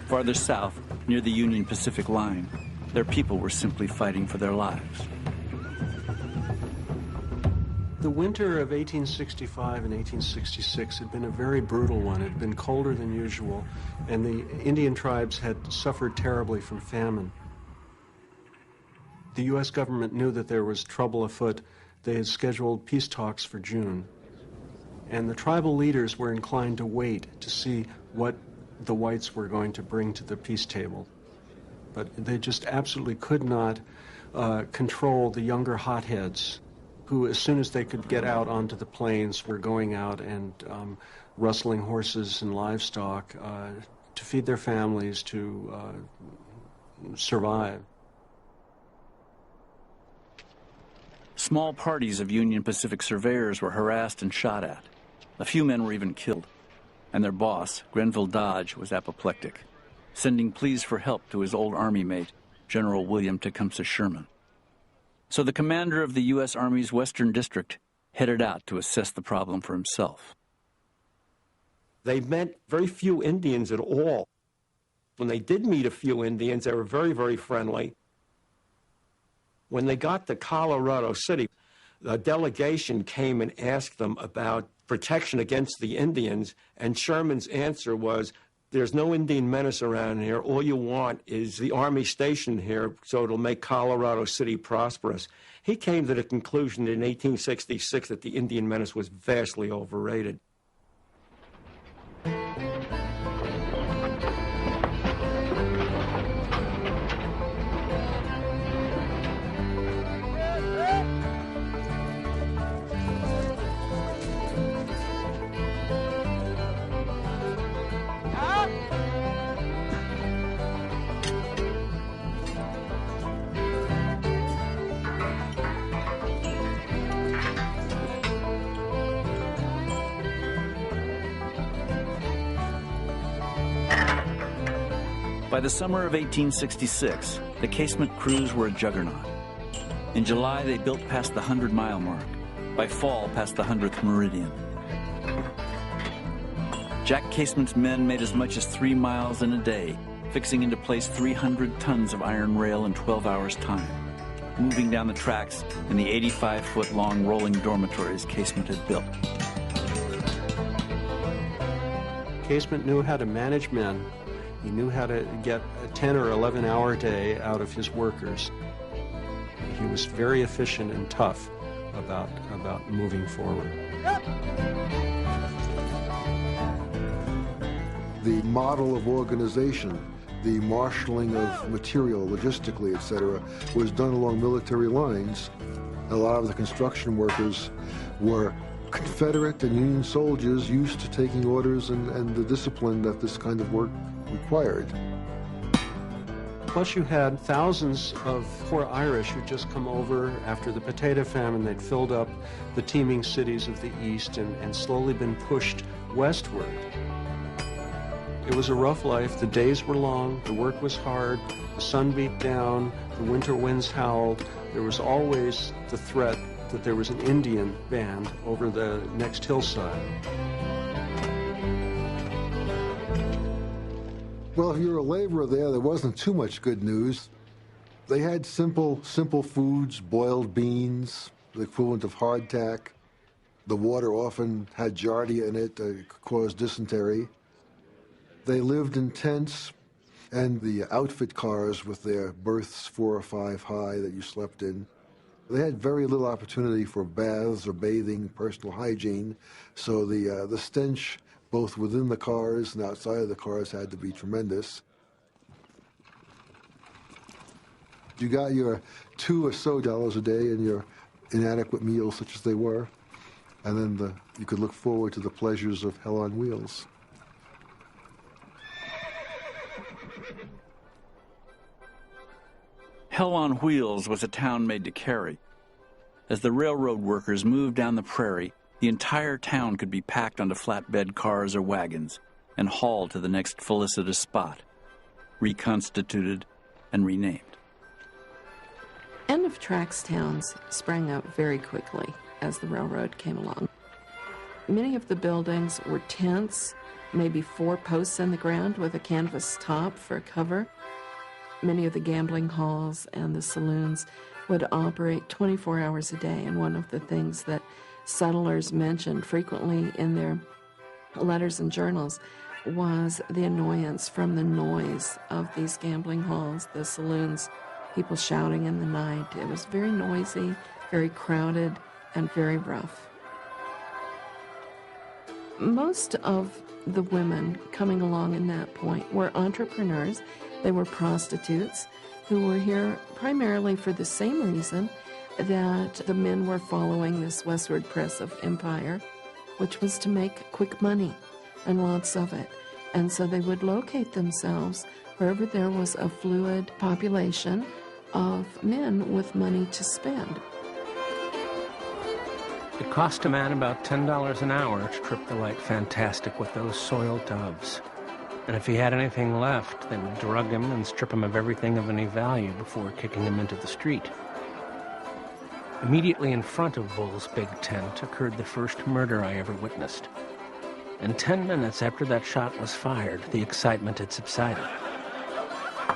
Farther south, near the Union Pacific line, their people were simply fighting for their lives. The winter of 1865 and 1866 had been a very brutal one. It had been colder than usual, and the Indian tribes had suffered terribly from famine. The U.S. government knew that there was trouble afoot. They had scheduled peace talks for June, and the tribal leaders were inclined to wait to see what the whites were going to bring to the peace table. But they just absolutely could not control the younger hotheads who, as soon as they could get out onto the plains, were going out and rustling horses and livestock to feed their families, to survive. Small parties of Union Pacific surveyors were harassed and shot at. A few men were even killed, and their boss, Grenville Dodge, was apoplectic, sending pleas for help to his old Army mate, General William Tecumseh Sherman. So the commander of the U.S. Army's Western District headed out to assess the problem for himself. They met very few Indians at all. When they did meet a few Indians, they were very, very friendly. When they got to Colorado City, a delegation came and asked them about protection against the Indians, and Sherman's answer was, there's no Indian menace around here. All you want is the Army station here so it'll make Colorado City prosperous. He came to the conclusion in 1866 that the Indian menace was vastly overrated. By the summer of 1866, the casement crews were a juggernaut. In July, they built past the 100-mile mark. By fall, past the 100th meridian. Jack Casement's men made as much as 3 miles in a day, fixing into place 300 tons of iron rail in 12 hours' time, moving down the tracks in the 85-foot-long rolling dormitories Casement had built. Casement knew how to manage men. He knew how to get a 10 or 11-hour day out of his workers. He was very efficient and tough about moving forward. The model of organization, the marshaling of material, logistically, etc., was done along military lines. A lot of the construction workers were Confederate and Union soldiers used to taking orders and the discipline that this kind of work required. Plus you had thousands of poor Irish who'd just come over after the potato famine. They'd filled up the teeming cities of the East and slowly been pushed westward. It was a rough life. The days were long, the work was hard, the sun beat down, the winter winds howled. There was always the threat that there was an Indian band over the next hillside. Well, if you're a laborer there wasn't too much good news. They had simple foods, boiled beans, the equivalent of hardtack. The water often had giardia in it that caused dysentery. They lived in tents, and the outfit cars with their berths 4 or 5 high that you slept in. They had very little opportunity for baths or bathing, personal hygiene, so the stench both within the cars and outside of the cars had to be tremendous. You got your $2 or so a day and your inadequate meals, such as they were, and then you could look forward to the pleasures of hell on wheels. Hell on Wheels was a town made to carry. As the railroad workers moved down the prairie, the entire town could be packed onto flatbed cars or wagons and hauled to the next felicitous spot, reconstituted and renamed. End-of-tracks towns sprang up very quickly as the railroad came along. Many of the buildings were tents, maybe 4 posts in the ground with a canvas top for a cover. Many of the gambling halls and the saloons would operate 24 hours a day, and one of the things that settlers mentioned frequently in their letters and journals was the annoyance from the noise of these gambling halls, the saloons, people shouting in the night. It was very noisy, very crowded, and very rough. Most of the women coming along in that point were entrepreneurs. They were prostitutes who were here primarily for the same reason that the men were following this westward press of empire, which was to make quick money and lots of it. And so they would locate themselves wherever there was a fluid population of men with money to spend. It cost a man about $10 an hour to trip the light fantastic with those soiled doves. And if he had anything left, they would drug him and strip him of everything of any value before kicking him into the street. Immediately in front of Bull's big tent occurred the first murder I ever witnessed. And 10 minutes after that shot was fired, the excitement had subsided.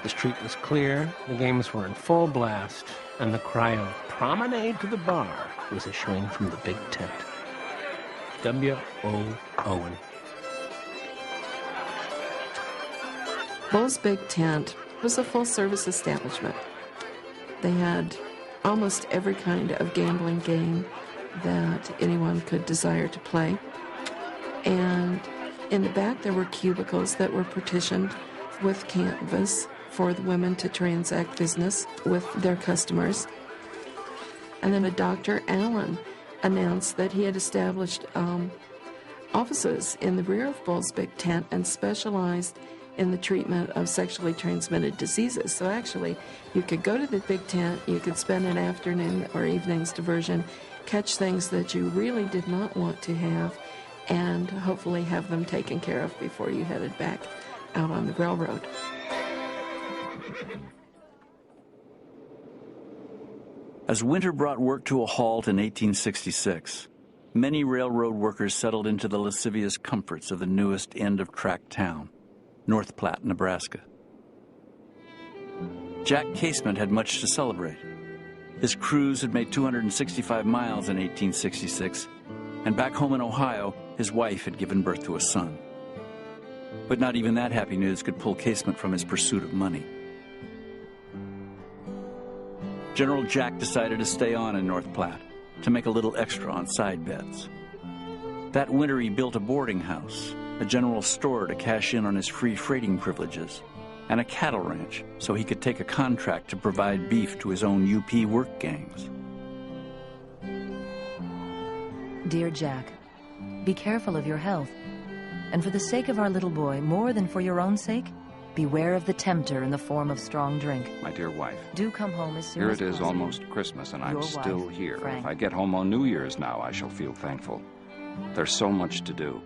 The street was clear, the games were in full blast, and the cry of "Promenade to the bar" was issuing from the big tent. W.O. Owen. Bull's Big Tent was a full-service establishment. They had almost every kind of gambling game that anyone could desire to play. And in the back there were cubicles that were partitioned with canvas for the women to transact business with their customers. And then Dr. Allen announced that he had established offices in the rear of Bull's Big Tent and specialized in the treatment of sexually transmitted diseases. So actually, you could go to the big tent, you could spend an afternoon or evening's diversion, catch things that you really did not want to have, and hopefully have them taken care of before you headed back out on the railroad. As winter brought work to a halt in 1866, many railroad workers settled into the lascivious comforts of the newest end-of-track town, North Platte, Nebraska. Jack Casement had much to celebrate. His crews had made 265 miles in 1866, and back home in Ohio, his wife had given birth to a son. But not even that happy news could pull Casement from his pursuit of money. General Jack decided to stay on in North Platte to make a little extra on side bets. That winter he built a boarding house, a general store to cash in on his free freighting privileges, and a cattle ranch so he could take a contract to provide beef to his own UP work gangs. Dear Jack, be careful of your health. And for the sake of our little boy, more than for your own sake, beware of the tempter in the form of strong drink. My dear wife. Do come home as soon Here as it is, possible. almost Christmas, and I'm Your still wife, here. Frank. If I get home on New Year's now, I shall feel thankful. There's so much to do.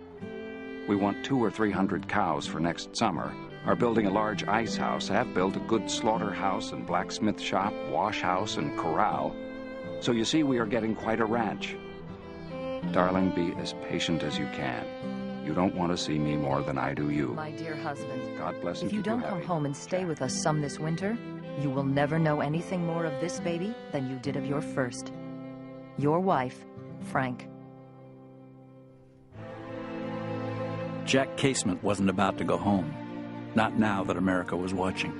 We want 200 or 300 cows for next summer, are building a large ice house, have built a good slaughterhouse and blacksmith shop, wash house and corral. So you see, we are getting quite a ranch. Darling, be as patient as you can. You don't want to see me more than I do you. My dear husband, God bless if and you keep don't you come happy. home and stay with us some this winter, you will never know anything more of this baby than you did of your first. Your wife, Frank. Jack Casement wasn't about to go home, not now that America was watching.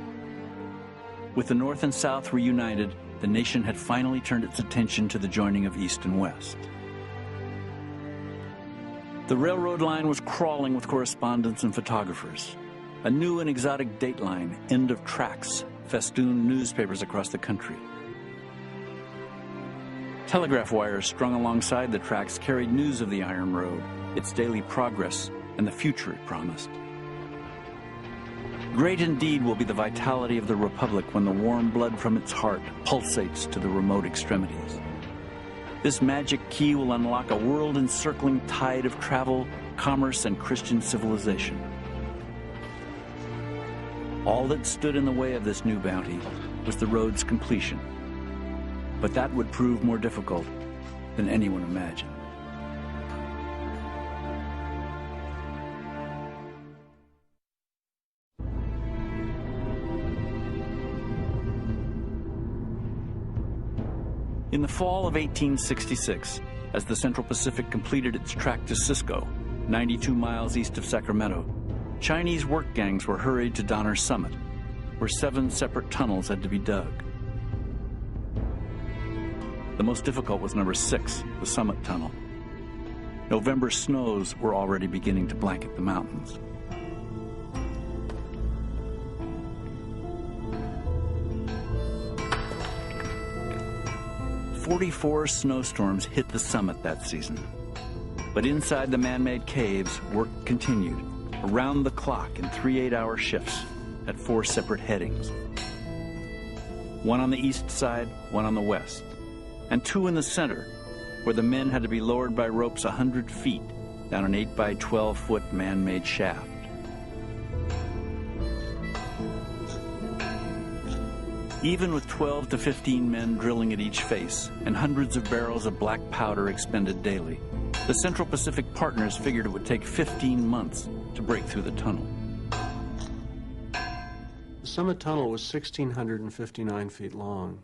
With the North and South reunited, the nation had finally turned its attention to the joining of East and West. The railroad line was crawling with correspondents and photographers. A new and exotic dateline, End of Tracks, festooned newspapers across the country. Telegraph wires strung alongside the tracks carried news of the Iron Road, its daily progress, and the future it promised. Great indeed will be the vitality of the Republic when the warm blood from its heart pulsates to the remote extremities. This magic key will unlock a world-encircling tide of travel, commerce, and Christian civilization. All that stood in the way of this new bounty was the road's completion. But that would prove more difficult than anyone imagined. In the fall of 1866, as the Central Pacific completed its track to Cisco, 92 miles east of Sacramento, Chinese work gangs were hurried to Donner Summit, where 7 separate tunnels had to be dug. The most difficult was number 6, the Summit Tunnel. November snows were already beginning to blanket the mountains. 44 snowstorms hit the summit that season. But inside the man-made caves, work continued, around the clock in 3 8-hour shifts at 4 separate headings. One on the east side, one on the west, and 2 in the center, where the men had to be lowered by ropes 100 feet down an 8 by 12-foot man-made shaft. Even with 12 to 15 men drilling at each face and hundreds of barrels of black powder expended daily, the Central Pacific partners figured it would take 15 months to break through the tunnel. The Summit Tunnel was 1,659 feet long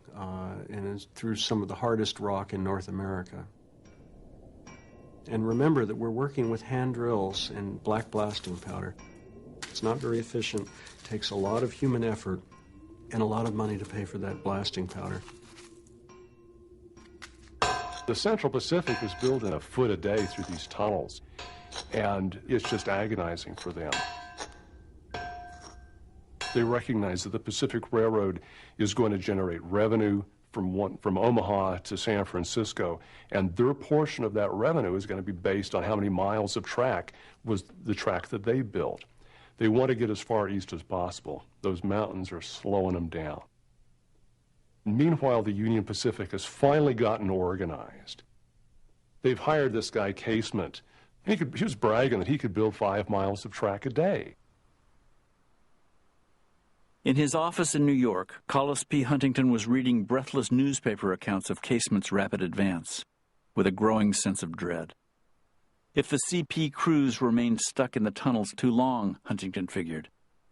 and is through some of the hardest rock in North America. And remember that we're working with hand drills and black blasting powder. It's not very efficient, it takes a lot of human effort and a lot of money to pay for that blasting powder. The Central Pacific is building a foot a day through these tunnels, and it's just agonizing for them. They recognize that the Pacific Railroad is going to generate revenue from Omaha to San Francisco, and their portion of that revenue is going to be based on how many miles of track was the track that they built. They want to get as far east as possible. Those mountains are slowing them down. Meanwhile, the Union Pacific has finally gotten organized. They've hired this guy, Casement. He was bragging that he could build 5 miles of track a day. In his office in New York, Collis P. Huntington was reading breathless newspaper accounts of Casement's rapid advance, with a growing sense of dread. If the CP crews remained stuck in the tunnels too long, Huntington figured,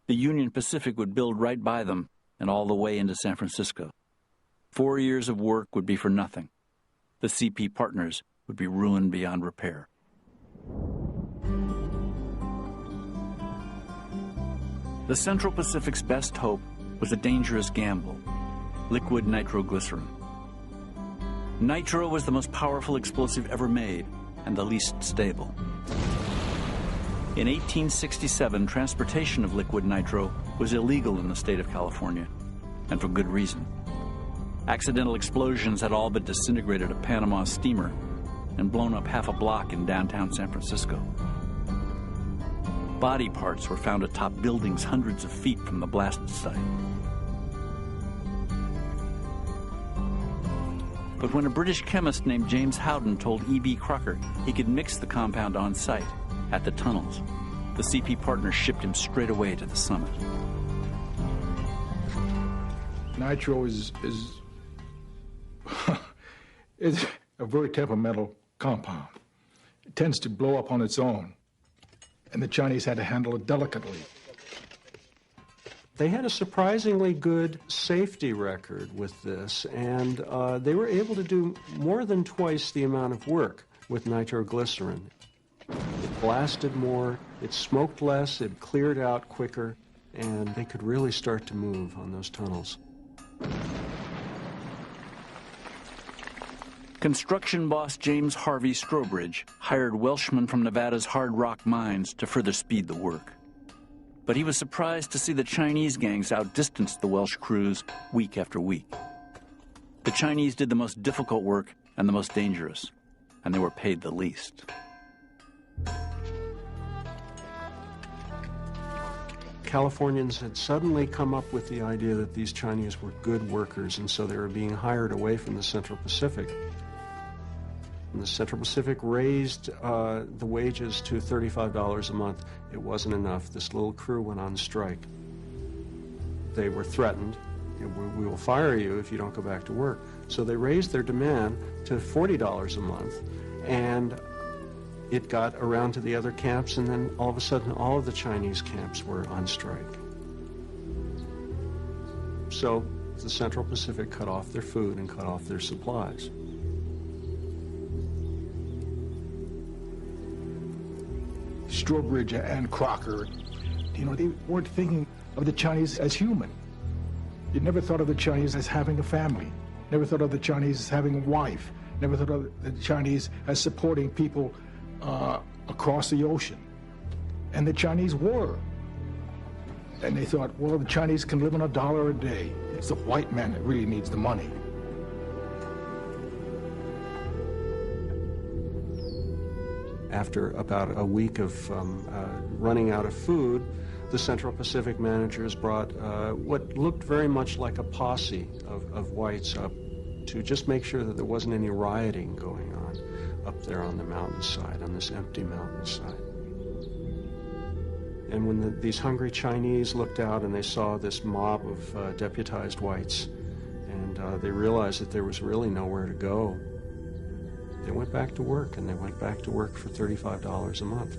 the Union Pacific would build right by them and all the way into San Francisco. 4 years of work would be for nothing. The CP partners would be ruined beyond repair. The Central Pacific's best hope was a dangerous gamble: liquid nitroglycerin. Nitro was the most powerful explosive ever made and the least stable. In 1867, transportation of liquid nitro was illegal in the state of California, and for good reason. Accidental explosions had all but disintegrated a Panama steamer and blown up half a block in downtown San Francisco. Body parts were found atop buildings hundreds of feet from the blast site. But when a British chemist named James Howden told E.B. Crocker he could mix the compound on site at the tunnels, the CP partners shipped him straight away to the summit. Nitro is it's a very temperamental compound. It tends to blow up on its own, and the Chinese had to handle it delicately. They had a surprisingly good safety record with this, and they were able to do more than twice the amount of work with nitroglycerin. It blasted more, it smoked less, it cleared out quicker, and they could really start to move on those tunnels. Construction boss James Harvey Strobridge hired Welshmen from Nevada's hard rock mines to further speed the work. But he was surprised to see the Chinese gangs outdistanced the Welsh crews week after week. The Chinese did the most difficult work and the most dangerous, and they were paid the least. Californians had suddenly come up with the idea that these Chinese were good workers, and so they were being hired away from the Central Pacific. And the Central Pacific raised the wages to $35 a month. It wasn't enough. This little crew went on strike. They were threatened. We will fire you if you don't go back to work. So they raised their demand to $40 a month, and it got around to the other camps, and then all of a sudden all of the Chinese camps were on strike. So the Central Pacific cut off their food and cut off their supplies. Strobridge and Crocker, they weren't thinking of the Chinese as human. You never thought of the Chinese as having a family, never thought of the Chinese as having a wife, never thought of the Chinese as supporting people across the ocean. And the Chinese were. And they thought, well, the Chinese can live on $1 a day. It's the white man that really needs the money. After about a week of running out of food, the Central Pacific managers brought what looked very much like a posse of whites up to just make sure that there wasn't any rioting going on up there on the mountainside, on this empty mountainside. And when these hungry Chinese looked out and they saw this mob of deputized whites, and they realized that there was really nowhere to go, they went back to work, and they went back to work for $35 a month.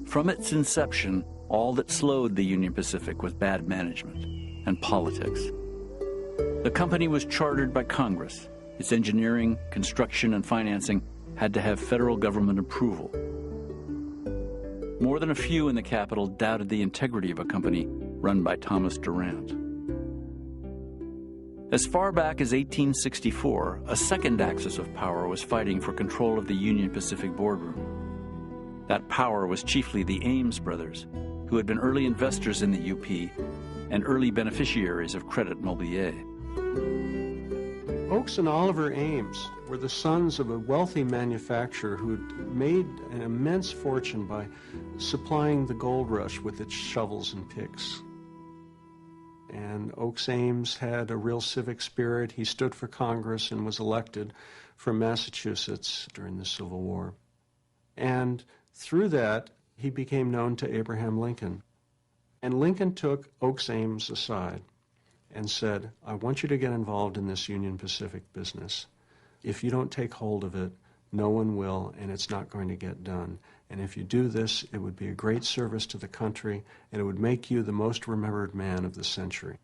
From its inception, all that slowed the Union Pacific was bad management and politics. The company was chartered by Congress. Its engineering, construction, and financing had to have federal government approval. More than a few in the capital doubted the integrity of a company run by Thomas Durant. As far back as 1864, a second axis of power was fighting for control of the Union Pacific boardroom. That power was chiefly the Ames brothers, who had been early investors in the UP and early beneficiaries of Credit Mobilier. Oakes and Oliver Ames were the sons of a wealthy manufacturer who'd made an immense fortune by supplying the gold rush with its shovels and picks. And Oakes Ames had a real civic spirit. He stood for Congress and was elected from Massachusetts during the Civil War. And through that, he became known to Abraham Lincoln. And Lincoln took Oakes Ames aside and said, I want you to get involved in this Union Pacific business. If you don't take hold of it, no one will, and it's not going to get done. And if you do this, it would be a great service to the country, and it would make you the most remembered man of the century.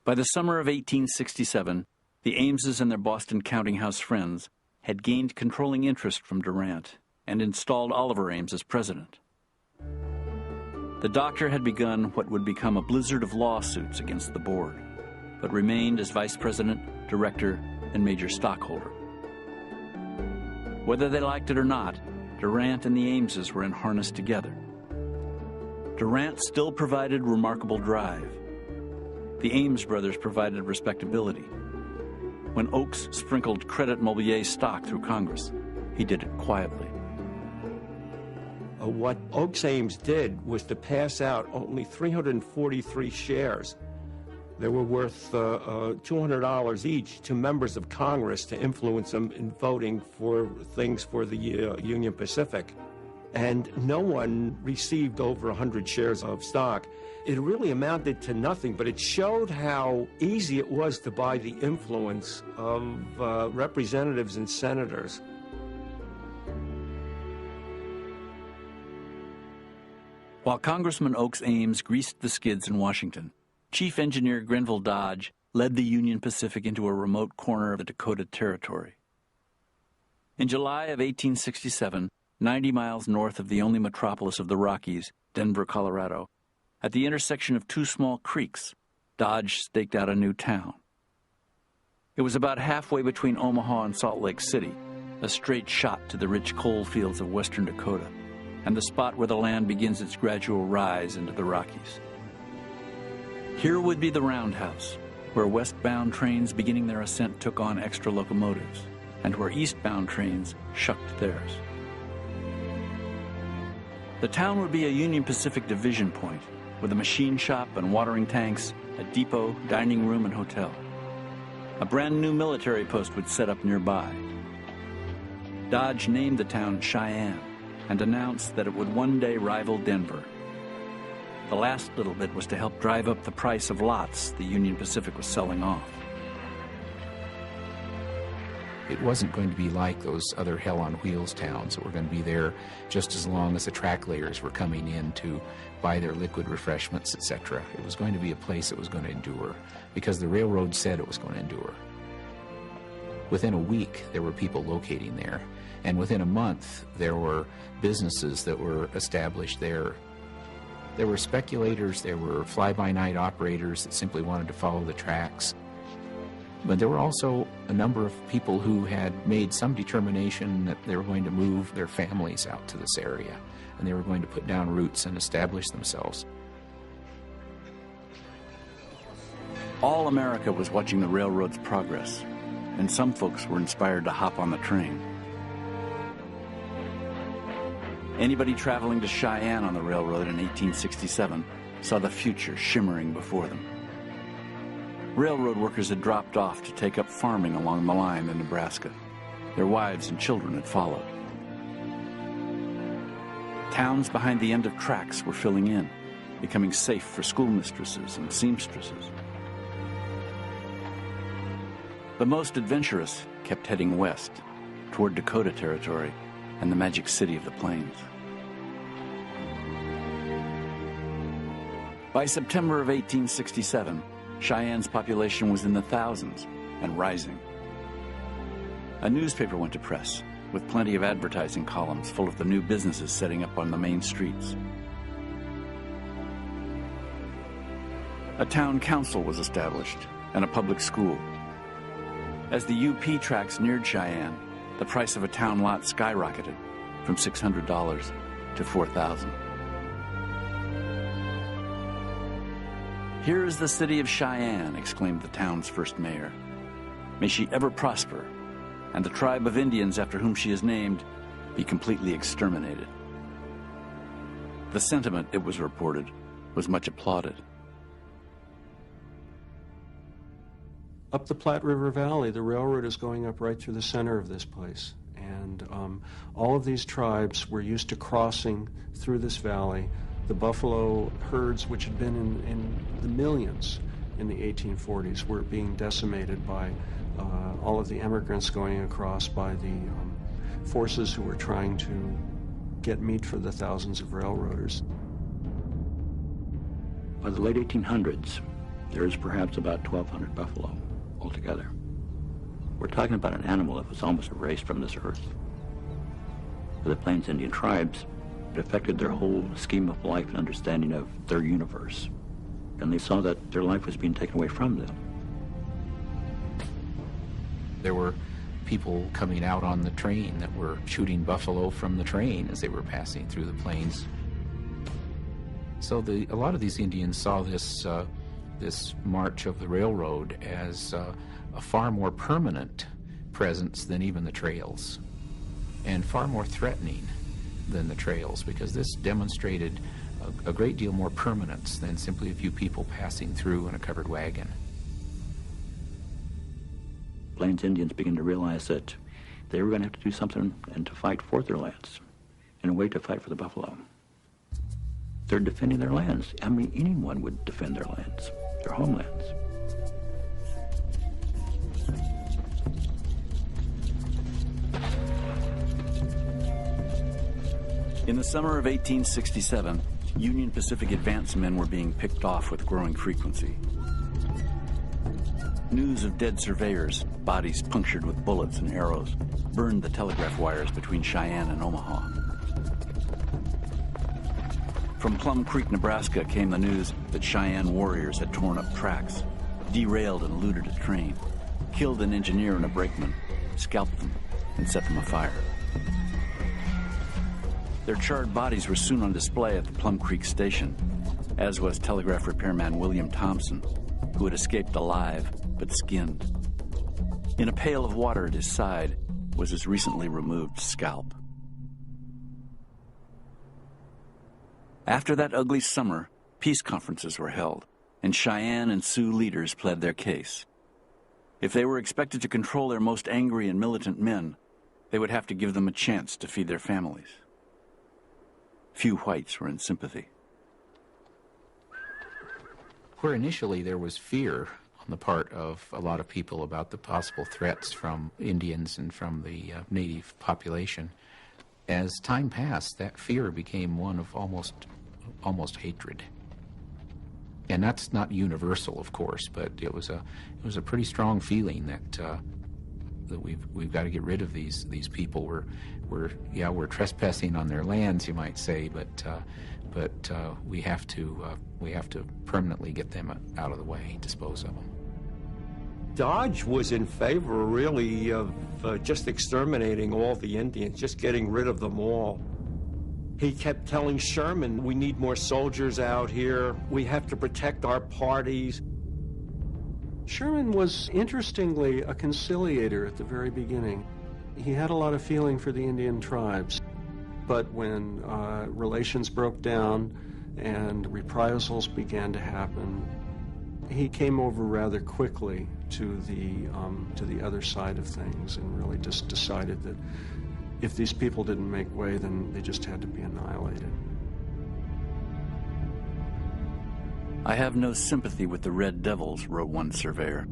By the summer of 1867, the Ameses and their Boston counting house friends had gained controlling interest from Durant and installed Oliver Ames as president. The doctor had begun what would become a blizzard of lawsuits against the board, but remained as vice president, director, and major stockholder. Whether they liked it or not, Durant and the Ameses were in harness together. Durant still provided remarkable drive. The Ames brothers provided respectability. When Oakes sprinkled Credit Mobilier stock through Congress, he did it quietly. What Oakes Ames did was to pass out only 343 shares that were worth $200 each to members of Congress to influence them in voting for things for the Union Pacific. And no one received over 100 shares of stock. It really amounted to nothing, but it showed how easy it was to buy the influence of representatives and senators. While Congressman Oakes Ames greased the skids in Washington, Chief Engineer Grenville Dodge led the Union Pacific into a remote corner of the Dakota Territory. In July of 1867, 90 miles north of the only metropolis of the Rockies, Denver, Colorado, at the intersection of two small creeks, Dodge staked out a new town. It was about halfway between Omaha and Salt Lake City, a straight shot to the rich coal fields of western Dakota, and the spot where the land begins its gradual rise into the Rockies. Here would be the roundhouse, where westbound trains beginning their ascent took on extra locomotives, and where eastbound trains shucked theirs. The town would be a Union Pacific division point, with a machine shop and watering tanks, a depot, dining room, and hotel. A brand new military post would set up nearby. Dodge named the town Cheyenne and announced that it would one day rival Denver. The last little bit was to help drive up the price of lots the Union Pacific was selling off. It wasn't going to be like those other hell-on-wheels towns that were going to be there just as long as the track layers were coming in to buy their liquid refreshments, etc. It was going to be a place that was going to endure because the railroad said it was going to endure. Within a week, there were people locating there, and within a month, there were businesses that were established there. There were speculators, there were fly-by-night operators that simply wanted to follow the tracks. But there were also a number of people who had made some determination that they were going to move their families out to this area, and they were going to put down roots and establish themselves. All America was watching the railroad's progress, and some folks were inspired to hop on the train. Anybody traveling to Cheyenne on the railroad in 1867 saw the future shimmering before them. Railroad workers had dropped off to take up farming along the line in Nebraska. Their wives and children had followed. Towns behind the end of tracks were filling in, becoming safe for schoolmistresses and seamstresses. The most adventurous kept heading west, toward Dakota Territory and the magic city of the plains. By September of 1867, Cheyenne's population was in the thousands and rising. A newspaper went to press, with plenty of advertising columns full of the new businesses setting up on the main streets. A town council was established and a public school. As the UP tracks neared Cheyenne, the price of a town lot skyrocketed from $600 to $4,000. "Here is the city of Cheyenne," exclaimed the town's first mayor. "May she ever prosper, and the tribe of Indians after whom she is named be completely exterminated." The sentiment, it was reported, was much applauded. Up the Platte River Valley, the railroad is going up right through the center of this place. And all of these tribes were used to crossing through this valley. The buffalo herds, which had been in the millions in the 1840s, were being decimated by all of the immigrants going across, by the forces who were trying to get meat for the thousands of railroaders. By the late 1800s, there is perhaps about 1,200 buffalo altogether. We're talking about an animal that was almost erased from this earth. For the Plains Indian tribes, it affected their whole scheme of life and understanding of their universe. And they saw that their life was being taken away from them. There were people coming out on the train that were shooting buffalo from the train as they were passing through the plains. So a lot of these Indians saw this march of the railroad as a far more permanent presence than even the trails, and far more threatening than the trails, because this demonstrated a great deal more permanence than simply a few people passing through in a covered wagon. Plains Indians began to realize that they were going to have to do something and to fight for their lands, in a way to fight for the buffalo. They're defending their lands. I mean, anyone would defend their lands, their homelands. In the summer of 1867, Union Pacific advance men were being picked off with growing frequency. News of dead surveyors, bodies punctured with bullets and arrows, burned the telegraph wires between Cheyenne and Omaha. From Plum Creek, Nebraska, came the news that Cheyenne warriors had torn up tracks, derailed and looted a train, killed an engineer and a brakeman, scalped them, and set them afire. Their charred bodies were soon on display at the Plum Creek station, as was telegraph repairman William Thompson, who had escaped alive but skinned. In a pail of water at his side was his recently removed scalp. After that ugly summer, peace conferences were held, and Cheyenne and Sioux leaders pled their case. If they were expected to control their most angry and militant men, they would have to give them a chance to feed their families. Few whites were in sympathy. Where initially there was fear on the part of a lot of people about the possible threats from Indians and from the native population, as time passed, that fear became one of almost hatred. And that's not universal, of course, but it was a pretty strong feeling that that we've got to get rid of these people. We're trespassing on their lands, you might say, but we have to permanently get them out of the way, dispose of them. Dodge was in favor, really, of just exterminating all the Indians, just getting rid of them all. He kept telling Sherman, we need more soldiers out here. We have to protect our parties. Sherman was, interestingly, a conciliator at the very beginning. He had a lot of feeling for the Indian tribes. But when relations broke down and reprisals began to happen, he came over rather quickly to the other side of things and really just decided that if these people didn't make way, then they just had to be annihilated. I have no sympathy with the red devils, wrote one surveyor.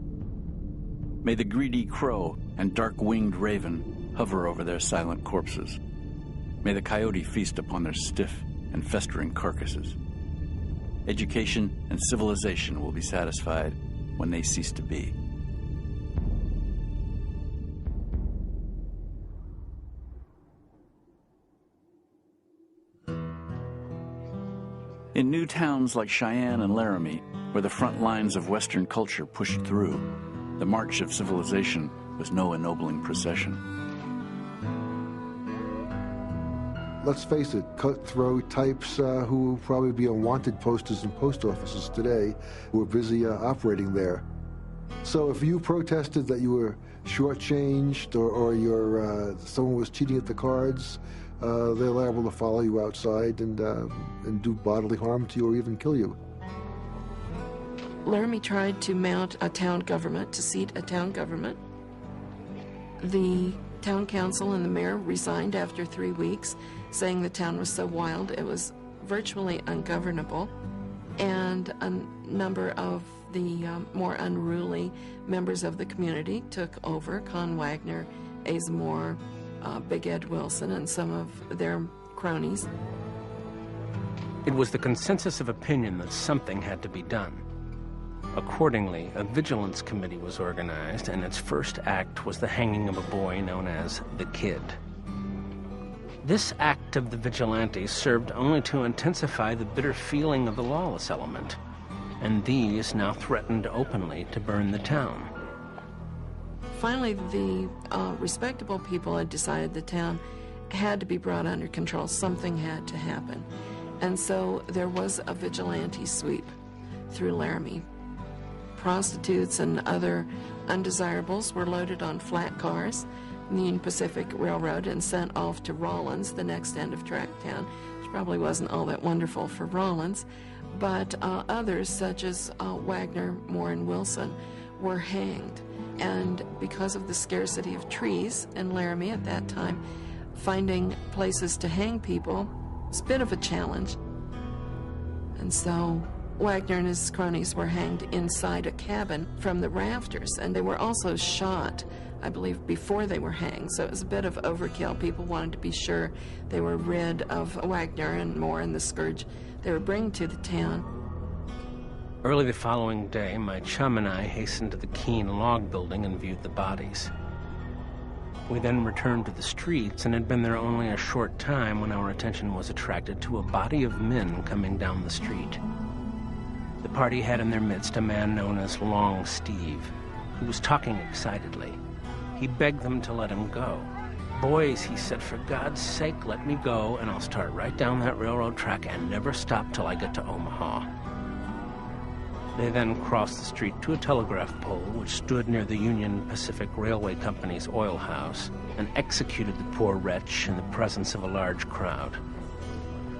May the greedy crow and dark-winged raven hover over their silent corpses. May the coyote feast upon their stiff and festering carcasses. Education and civilization will be satisfied when they cease to be. In new towns like Cheyenne and Laramie, where the front lines of Western culture pushed through, the march of civilization was no ennobling procession. Let's face it, cutthroat types who will probably be on wanted posters in post offices today were busy operating there. So if you protested that you were shortchanged or someone was cheating at the cards, they're liable to follow you outside and do bodily harm to you or even kill you. Laramie tried to mount a town government, to seat a town government. The town council and the mayor resigned after 3 weeks, saying the town was so wild it was virtually ungovernable. And a number of the more unruly members of the community took over. Con Wagner, Asa Moore, Big Ed Wilson, and some of their cronies. It was the consensus of opinion that something had to be done. Accordingly, a vigilance committee was organized, and its first act was the hanging of a boy known as the Kid. This act of the vigilantes served only to intensify the bitter feeling of the lawless element, and these now threatened openly to burn the town. Finally, the respectable people had decided the town had to be brought under control. Something had to happen. And so there was a vigilante sweep through Laramie. Prostitutes and other undesirables were loaded on flat cars in the Union Pacific Railroad and sent off to Rawlins, the next end of track town, which probably wasn't all that wonderful for Rawlins. But others, such as Wagner, Moore, and Wilson, were hanged. And because of the scarcity of trees in Laramie at that time, finding places to hang people was a bit of a challenge. And so Wagner and his cronies were hanged inside a cabin from the rafters, and they were also shot, I believe, before they were hanged. So it was a bit of overkill. People wanted to be sure they were rid of Wagner and Moore and the scourge they were bringing to the town. Early the following day, my chum and I hastened to the Keene log building and viewed the bodies. We then returned to the streets and had been there only a short time when our attention was attracted to a body of men coming down the street. The party had in their midst a man known as Long Steve, who was talking excitedly. He begged them to let him go. "Boys," he said, "for God's sake, let me go, and I'll start right down that railroad track and never stop till I get to Omaha." They then crossed the street to a telegraph pole which stood near the Union Pacific Railway Company's oil house and executed the poor wretch in the presence of a large crowd.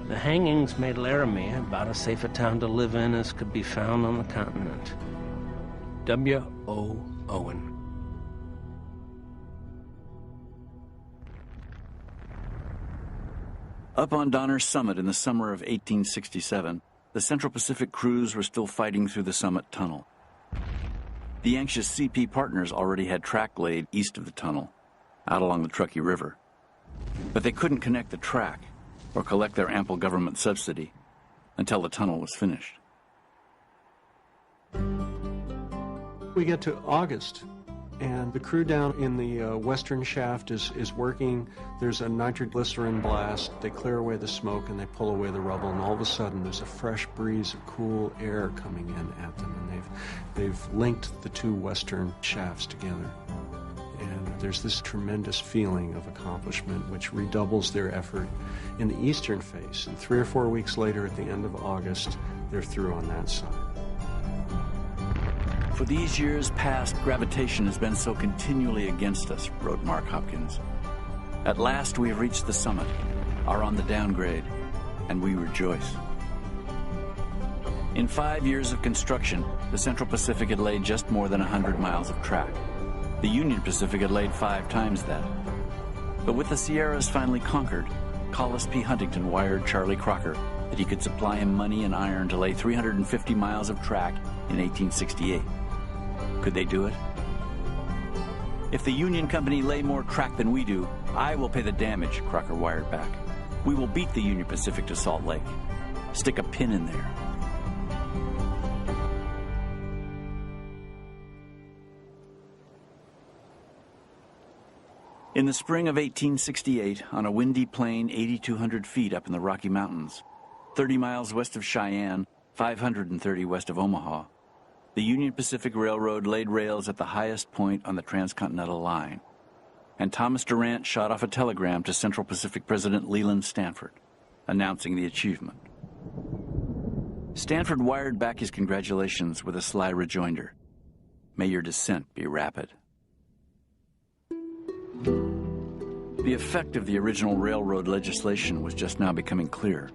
The hangings made Laramie about as safe a town to live in as could be found on the continent. W. O. Owen. Up on Donner's Summit in the summer of 1867, the Central Pacific crews were still fighting through the summit tunnel. The anxious CP partners already had track laid east of the tunnel, out along the Truckee River. But they couldn't connect the track or collect their ample government subsidy until the tunnel was finished. We get to August And the crew down in the western shaft is working. There's a nitroglycerin blast. They clear away the smoke and they pull away the rubble, and all of a sudden there's a fresh breeze of cool air coming in at them, and they've linked the two western shafts together. And there's this tremendous feeling of accomplishment which redoubles their effort in the eastern face. And 3 or 4 weeks later, at the end of August, they're through on that side. For these years past, gravitation has been so continually against us, wrote Mark Hopkins. At last we have reached the summit, are on the downgrade, and we rejoice. In 5 years of construction, the Central Pacific had laid just more than 100 miles of track. The Union Pacific had laid 5 times that. But with the Sierras finally conquered, Collis P. Huntington wired Charlie Crocker that he could supply him money and iron to lay 350 miles of track in 1868. Could they do it? If the Union Company lay more track than we do, I will pay the damage, Crocker wired back. We will beat the Union Pacific to Salt Lake. Stick a pin in there. In the spring of 1868, on a windy plain 8,200 feet up in the Rocky Mountains, 30 miles west of Cheyenne, 530 west of Omaha, the Union Pacific Railroad laid rails at the highest point on the Transcontinental line, and Thomas Durant shot off a telegram to Central Pacific President Leland Stanford, announcing the achievement. Stanford wired back his congratulations with a sly rejoinder, "May your descent be rapid." The effect of the original railroad legislation was just now becoming clear.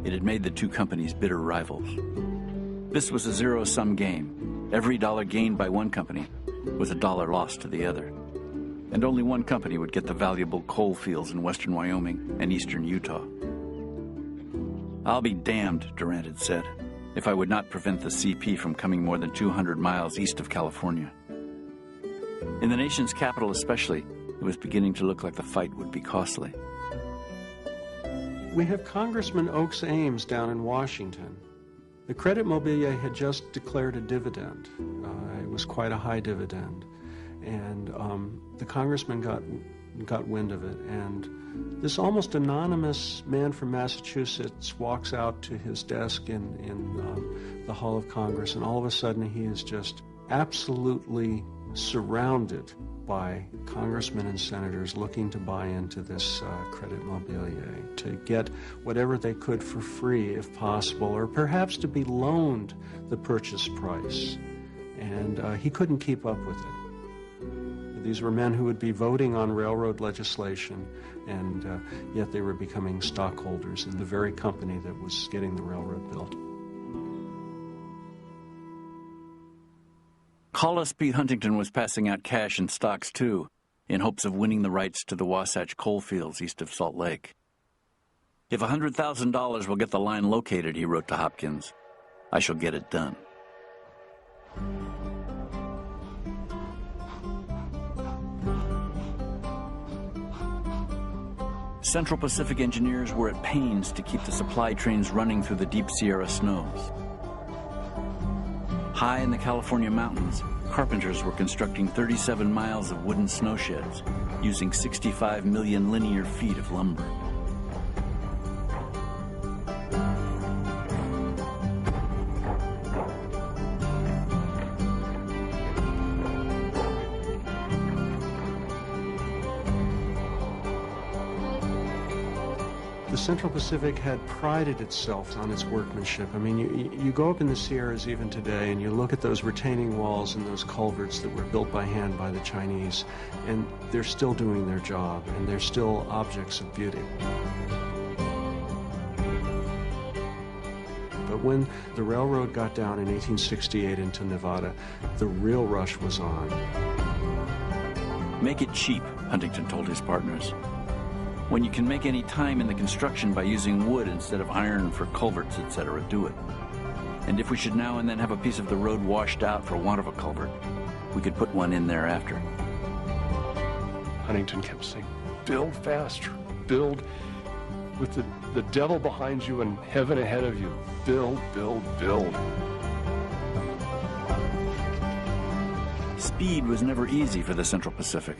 It had made the two companies bitter rivals. This was a zero-sum game. Every dollar gained by one company was a dollar lost to the other. And only one company would get the valuable coal fields in western Wyoming and eastern Utah. "I'll be damned," Durant had said, "if I would not prevent the CP from coming more than 200 miles east of California." In the nation's capital especially, it was beginning to look like the fight would be costly. We have Congressman Oakes Ames down in Washington. The Credit Mobilier had just declared a dividend. It was quite a high dividend. And the congressman got wind of it. And this almost anonymous man from Massachusetts walks out to his desk in the Hall of Congress, and all of a sudden he is just absolutely surrounded by congressmen and senators looking to buy into this Credit Mobilier, to get whatever they could for free if possible, or perhaps to be loaned the purchase price. And he couldn't keep up with it. These were men who would be voting on railroad legislation, and yet they were becoming stockholders in the very company that was getting the railroad built. Collis P. Huntington was passing out cash and stocks, too, in hopes of winning the rights to the Wasatch coal fields east of Salt Lake. "If $100,000 will get the line located," he wrote to Hopkins, "I shall get it done." Central Pacific engineers were at pains to keep the supply trains running through the deep Sierra snows. High in the California mountains, carpenters were constructing 37 miles of wooden snowsheds, using 65 million linear feet of lumber. The Central Pacific had prided itself on its workmanship. I mean, you go up in the Sierras even today and you look at those retaining walls and those culverts that were built by hand by the Chinese, and they're still doing their job, and they're still objects of beauty. But when the railroad got down in 1868 into Nevada, the real rush was on. "Make it cheap," Huntington told his partners. "When you can make any time in the construction by using wood instead of iron for culverts, etc., do it. And if we should now and then have a piece of the road washed out for want of a culvert, we could put one in thereafter." Huntington kept saying, "Build faster, build with the devil behind you and heaven ahead of you. Build, build, build." Speed was never easy for the Central Pacific.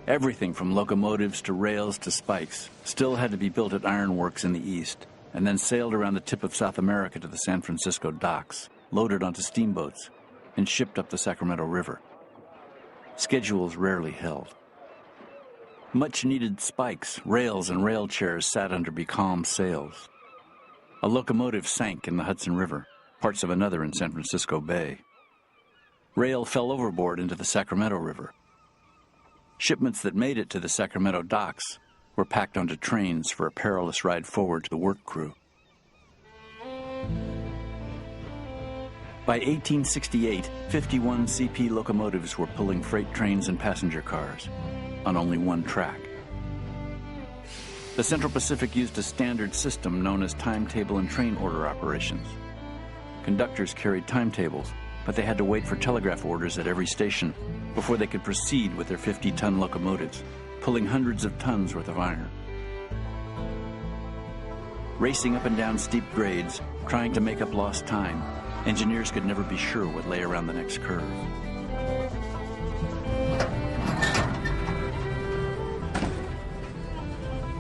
Everything from locomotives to rails to spikes still had to be built at ironworks in the east, and then sailed around the tip of South America to the San Francisco docks, loaded onto steamboats, and shipped up the Sacramento River. Schedules rarely held. Much-needed spikes, rails, and rail chairs sat under becalmed sails. A locomotive sank in the Hudson River, parts of another in San Francisco Bay. Rail fell overboard into the Sacramento River. Shipments that made it to the Sacramento docks were packed onto trains for a perilous ride forward to the work crew. By 1868, 51 CP locomotives were pulling freight trains and passenger cars on only one track. The Central Pacific used a standard system known as timetable and train order operations. Conductors carried timetables, but they had to wait for telegraph orders at every station before they could proceed with their 50-ton locomotives, pulling hundreds of tons worth of iron. Racing up and down steep grades, trying to make up lost time, engineers could never be sure what lay around the next curve.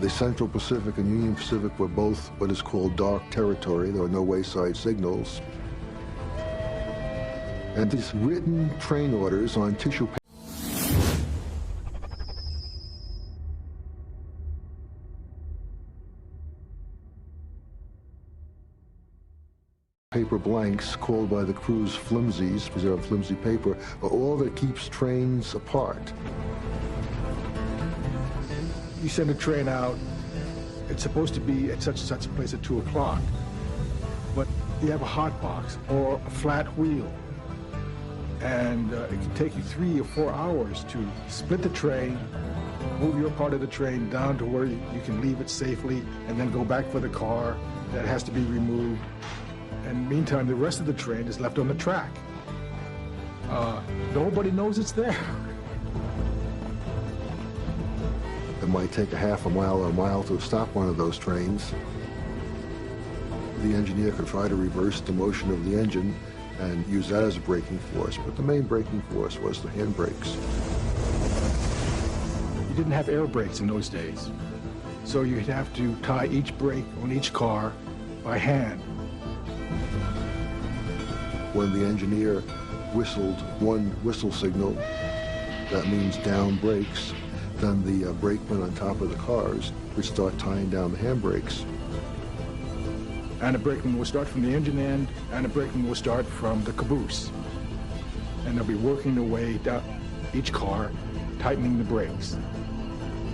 The Central Pacific and Union Pacific were both what is called dark territory. There were no wayside signals. And these written train orders on tissue paper blanks, called by the crews flimsies, because they're on flimsy paper, are all that keeps trains apart. You send a train out, it's supposed to be at such and such a place at 2 o'clock, but you have a hot box or a flat wheel, and it can take you 3 or 4 hours to split the train, move your part of the train down to where you can leave it safely, and then go back for the car that has to be removed. And meantime, the rest of the train is left on the track. Nobody knows it's there. It might take a half a mile or a mile to stop one of those trains. The engineer could try to reverse the motion of the engine and use that as a braking force, but the main braking force was the handbrakes. You didn't have air brakes in those days, so you'd have to tie each brake on each car by hand. When the engineer whistled one whistle signal, that means down brakes, then the brakemen on top of the cars would start tying down the handbrakes. And a brakeman will start from the engine end, and a brakeman will start from the caboose. And they'll be working their way down each car, tightening the brakes.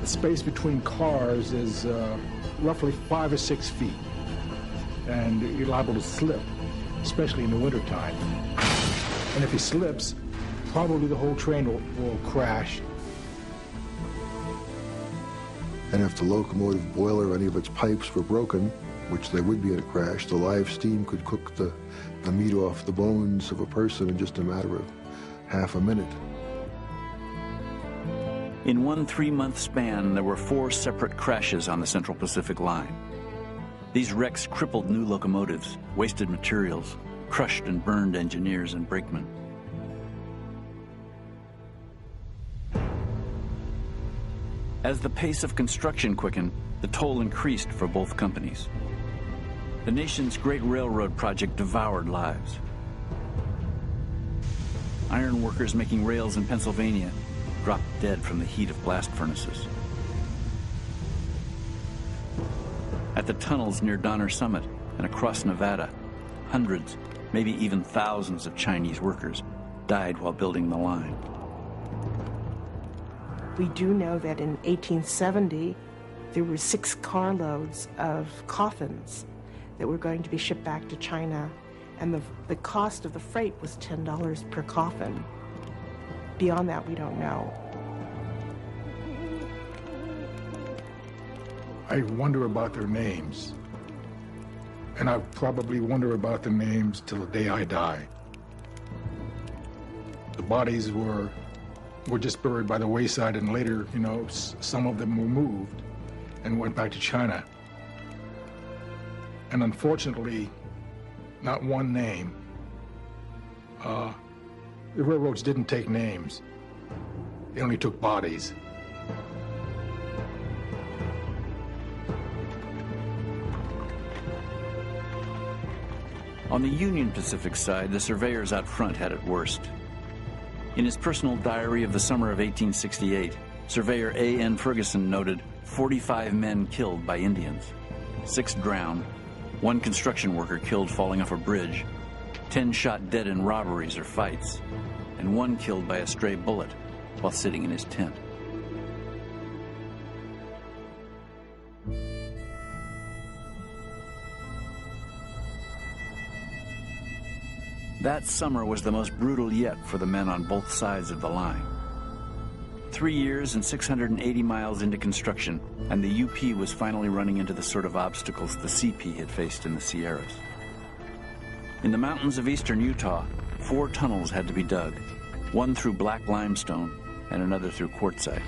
The space between cars is roughly 5 or 6 feet, and you're liable to slip, especially in the wintertime. And if he slips, probably the whole train will crash. And if the locomotive boiler or any of its pipes were broken, which they would be in a crash, the live steam could cook the meat off the bones of a person in just a matter of half a minute. In one 3-month span, there were 4 separate crashes on the Central Pacific Line. These wrecks crippled new locomotives, wasted materials, crushed and burned engineers and brakemen. As the pace of construction quickened, the toll increased for both companies. The nation's great railroad project devoured lives. Iron workers making rails in Pennsylvania dropped dead from the heat of blast furnaces. At the tunnels near Donner Summit and across Nevada, hundreds, maybe even thousands of Chinese workers died while building the line. We do know that in 1870, there were 6 carloads of coffins that were going to be shipped back to China, and the cost of the freight was $10 per coffin. Beyond that, we don't know. I wonder about their names, and I probably wonder about the names till the day I die. The bodies were just buried by the wayside, and later, you know, some of them were moved and went back to China. And unfortunately, not one name The railroads didn't take names. They only took bodies. On the Union Pacific side, the surveyors out front had it worst. In his personal diary of the summer of 1868, surveyor A.N. Ferguson noted 45 men killed by Indians, 6 drowned, 1 construction worker killed falling off a bridge, 10 shot dead in robberies or fights, and 1 killed by a stray bullet while sitting in his tent. That summer was the most brutal yet for the men on both sides of the line. 3 years and 680 miles into construction, and the UP was finally running into the sort of obstacles the CP had faced in the Sierras. In the mountains of eastern Utah, 4 tunnels had to be dug, one through black limestone and another through quartzite.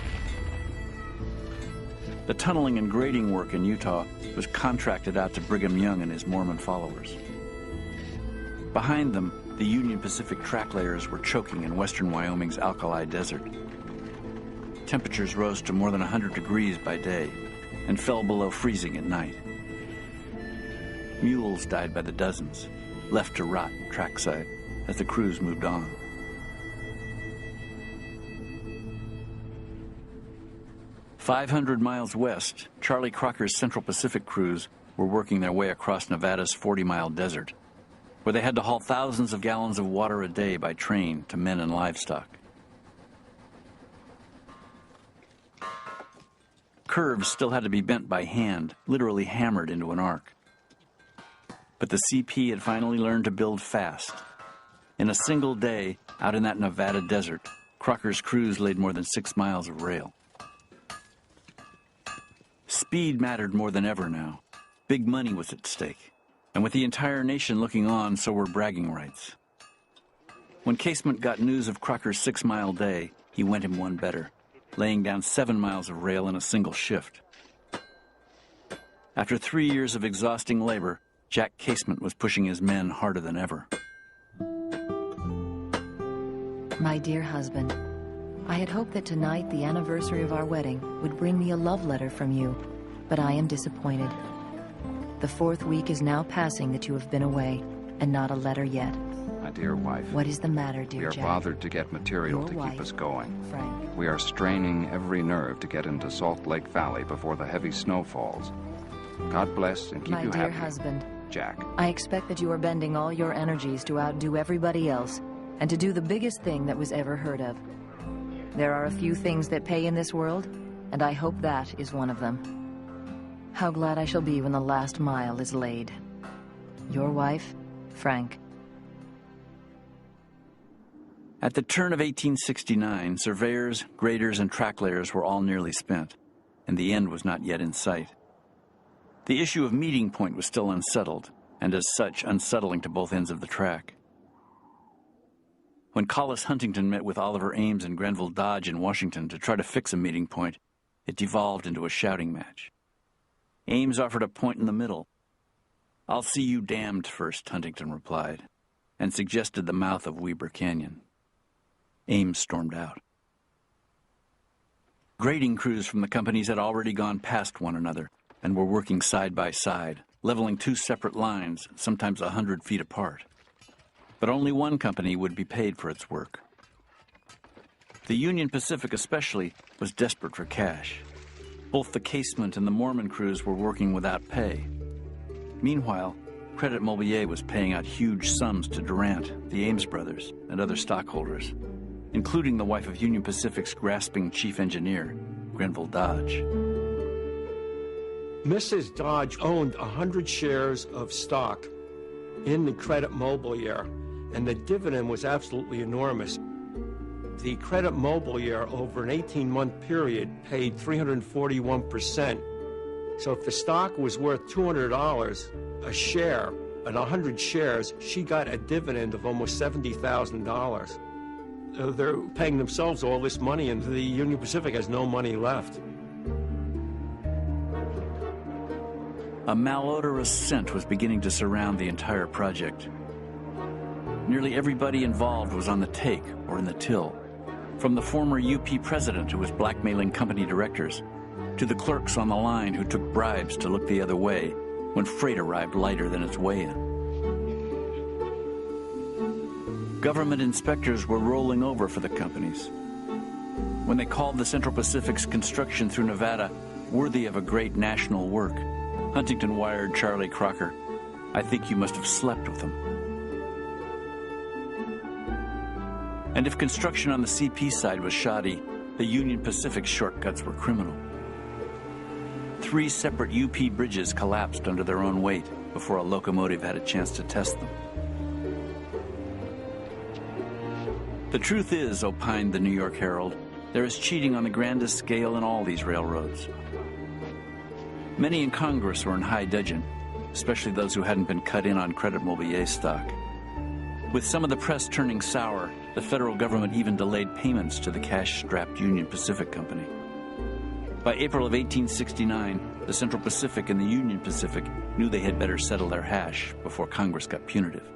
The tunneling and grading work in Utah was contracted out to Brigham Young and his Mormon followers. Behind them, the Union Pacific track layers were choking in western Wyoming's alkali desert. Temperatures rose to more than 100 degrees by day and fell below freezing at night. Mules died by the dozens, left to rot trackside as the crews moved on. "500 miles west, Charlie Crocker's Central Pacific crews were working their way across Nevada's 40-mile desert, where they had to haul thousands of gallons of water a day by train to men and livestock. Curves still had to be bent by hand, literally hammered into an arc. But the CP had finally learned to build fast. In a single day, out in that Nevada desert, Crocker's crews laid more than 6 miles of rail. Speed mattered more than ever now. Big money was at stake. And with the entire nation looking on, so were bragging rights. When Casement got news of Crocker's 6-mile day, he went him one better, laying down 7 miles of rail in a single shift. After 3 years of exhausting labor, Jack Casement was pushing his men harder than ever. My dear husband, I had hoped that tonight, the anniversary of our wedding, would bring me a love letter from you, but I am disappointed. The 4th week is now passing that you have been away, and not a letter yet. My dear wife. What is the matter, dear Jack? We are bothered to get material to keep us going. Frank. We are straining every nerve to get into Salt Lake Valley before the heavy snow falls. God bless and keep you happy. My dear husband. Jack. I expect that you are bending all your energies to outdo everybody else, and to do the biggest thing that was ever heard of. There are a few things that pay in this world, and I hope that is one of them. How glad I shall be when the last mile is laid. Your wife, Frank. At the turn of 1869, surveyors, graders, and track layers were all nearly spent, and the end was not yet in sight. The issue of meeting point was still unsettled, and as such, unsettling to both ends of the track. When Collis Huntington met with Oliver Ames and Grenville Dodge in Washington to try to fix a meeting point, it devolved into a shouting match. Ames offered a point in the middle. "I'll see you damned first," Huntington replied, and suggested the mouth of Weber Canyon. Ames stormed out. Grading crews from the companies had already gone past one another and were working side by side, leveling 2 separate lines, sometimes 100 feet apart. But only one company would be paid for its work. The Union Pacific especially was desperate for cash. Both the Casement and the Mormon crews were working without pay. Meanwhile, Credit Mobilier was paying out huge sums to Durant, the Ames brothers, and other stockholders, including the wife of Union Pacific's grasping chief engineer, Grenville Dodge. Mrs. Dodge owned 100 shares of stock in the Credit Mobilier, and the dividend was absolutely enormous. The Credit Mobilier, over an 18-month period, paid 341%. So if the stock was worth $200 a share, and 100 shares, she got a dividend of almost $70,000. They're paying themselves all this money, and the Union Pacific has no money left. A malodorous scent was beginning to surround the entire project. Nearly everybody involved was on the take or in the till, from the former UP president who was blackmailing company directors, to the clerks on the line who took bribes to look the other way when freight arrived lighter than its way in. Government inspectors were rolling over for the companies. When they called the Central Pacific's construction through Nevada worthy of a great national work, Huntington wired Charlie Crocker, "I think you must have slept with them." And if construction on the CP side was shoddy, the Union Pacific shortcuts were criminal. 3 separate UP bridges collapsed under their own weight before a locomotive had a chance to test them. The truth is, opined the New York Herald, there is cheating on the grandest scale in all these railroads. Many in Congress were in high dudgeon, especially those who hadn't been cut in on Credit Mobilier stock. With some of the press turning sour, the federal government even delayed payments to the cash-strapped Union Pacific Company. By April of 1869, the Central Pacific and the Union Pacific knew they had better settle their hash before Congress got punitive.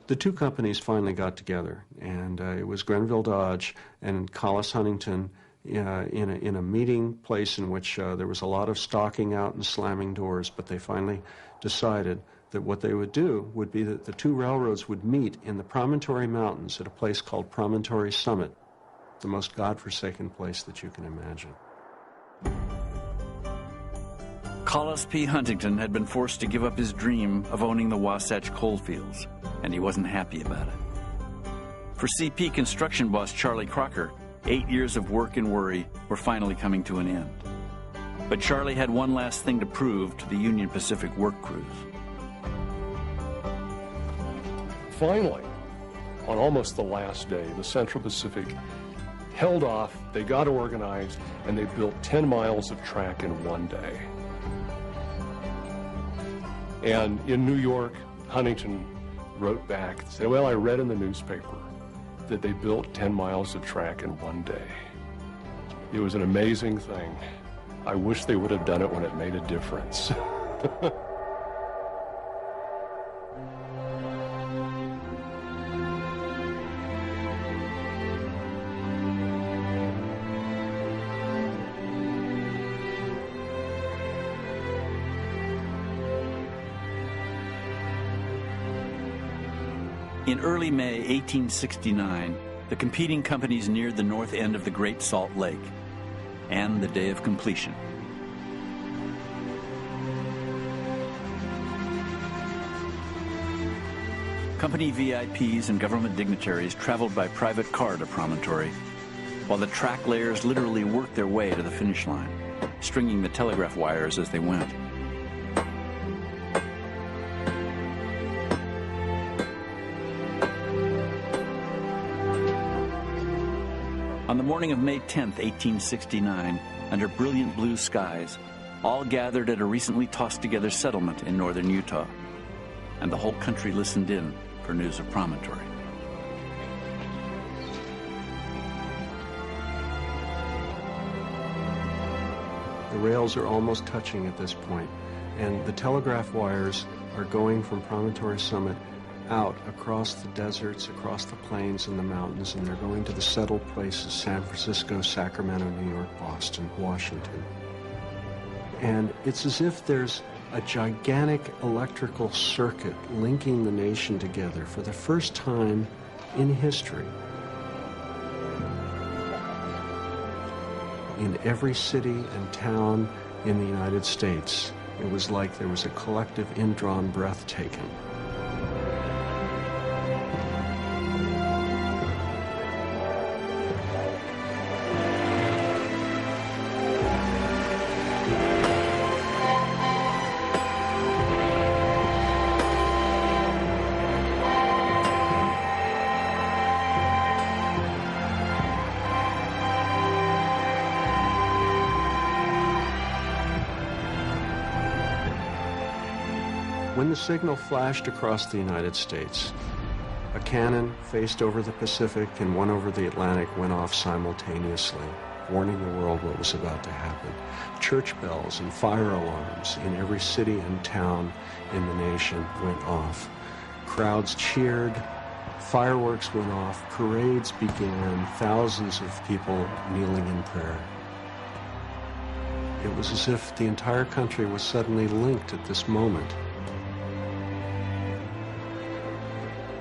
The two companies finally got together, and it was Grenville Dodge and Collis Huntington in a meeting place in which there was a lot of stalking out and slamming doors, but they finally decided that what they would do would be that the two railroads would meet in the Promontory Mountains at a place called Promontory Summit, the most godforsaken place that you can imagine. Collis P. Huntington had been forced to give up his dream of owning the Wasatch coalfields, and he wasn't happy about it. For CP construction boss Charlie Crocker, 8 years of work and worry were finally coming to an end. But Charlie had one last thing to prove to the Union Pacific work crews. Finally, on almost the last day, the Central Pacific held off, they got organized, and they built 10 miles of track in one day. And in New York, Huntington wrote back and said, "Well, I read in the newspaper that they built 10 miles of track in one day. It was an amazing thing. I wish they would have done it when it made a difference." In early May 1869, the competing companies neared the north end of the Great Salt Lake, and the day of completion. Company VIPs and government dignitaries traveled by private car to Promontory, while the track layers literally worked their way to the finish line, stringing the telegraph wires as they went. On the morning of May 10, 1869, under brilliant blue skies, all gathered at a recently tossed-together settlement in northern Utah, and the whole country listened in for news of Promontory. The rails are almost touching at this point, and the telegraph wires are going from Promontory Summit out across the deserts, across the plains and the mountains, and they're going to the settled places, San Francisco, Sacramento, New York, Boston, Washington. And it's as if there's a gigantic electrical circuit linking the nation together for the first time in history. In every city and town in the United States, it was like there was a collective indrawn breath taken. When the signal flashed across the United States, a cannon faced over the Pacific and one over the Atlantic went off simultaneously, warning the world what was about to happen. Church bells and fire alarms in every city and town in the nation went off. Crowds cheered, fireworks went off, parades began, thousands of people kneeling in prayer. It was as if the entire country was suddenly linked at this moment.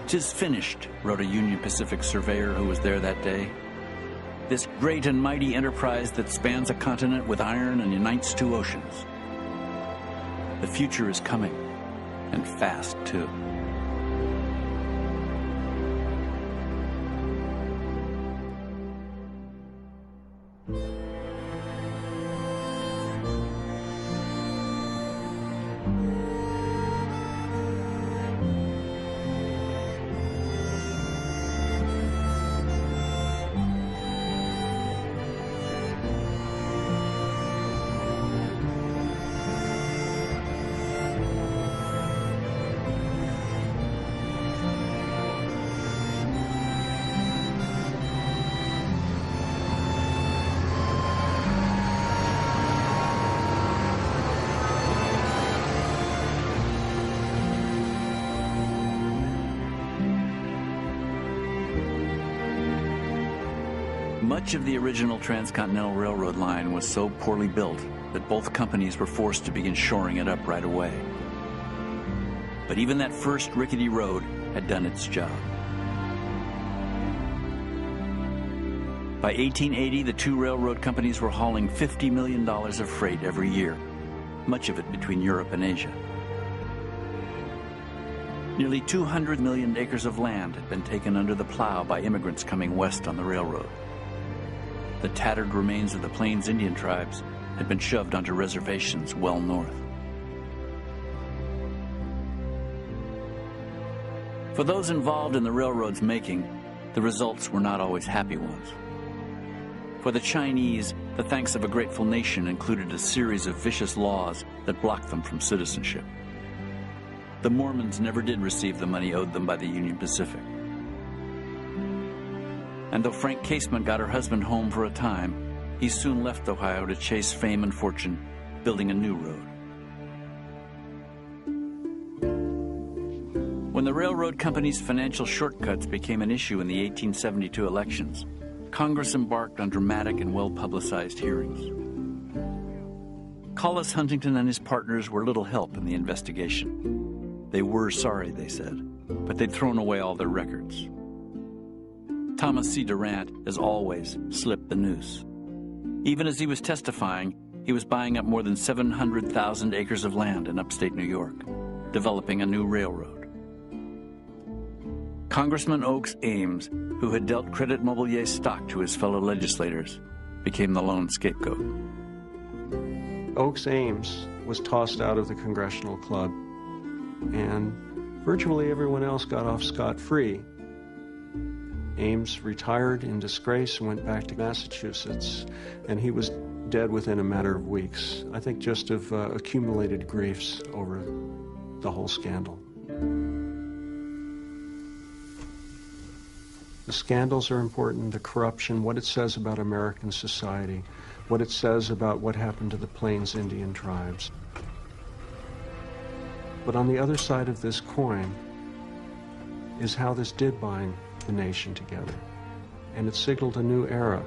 "'Tis finished," wrote a Union Pacific surveyor who was there that day. "This great and mighty enterprise that spans a continent with iron and unites two oceans. The future is coming, and fast too." Much of the original Transcontinental Railroad line was so poorly built that both companies were forced to begin shoring it up right away. But even that first rickety road had done its job. By 1880, the two railroad companies were hauling $50 million of freight every year, much of it between Europe and Asia. Nearly 200 million acres of land had been taken under the plow by immigrants coming west on the railroad. The tattered remains of the Plains Indian tribes had been shoved onto reservations well north. For those involved in the railroad's making, the results were not always happy ones. For the Chinese, the thanks of a grateful nation included a series of vicious laws that blocked them from citizenship. The Mormons never did receive the money owed them by the Union Pacific. And though Frank Casement got her husband home for a time, he soon left Ohio to chase fame and fortune, building a new road. When the railroad company's financial shortcuts became an issue in the 1872 elections, Congress embarked on dramatic and well-publicized hearings. Collis Huntington and his partners were little help in the investigation. They were sorry, they said, but they'd thrown away all their records. Thomas C. Durant, as always, slipped the noose. Even as he was testifying, he was buying up more than 700,000 acres of land in upstate New York, developing a new railroad. Congressman Oakes Ames, who had dealt Credit Mobilier stock to his fellow legislators, became the lone scapegoat. Oakes Ames was tossed out of the Congressional Club, and virtually everyone else got off scot-free. Ames retired in disgrace and went back to Massachusetts, and he was dead within a matter of weeks, I think just of accumulated griefs over the whole scandal. The scandals are important, the corruption, what it says about American society, what it says about what happened to the Plains Indian tribes. But on the other side of this coin is how this did bind the nation together, and it signaled a new era.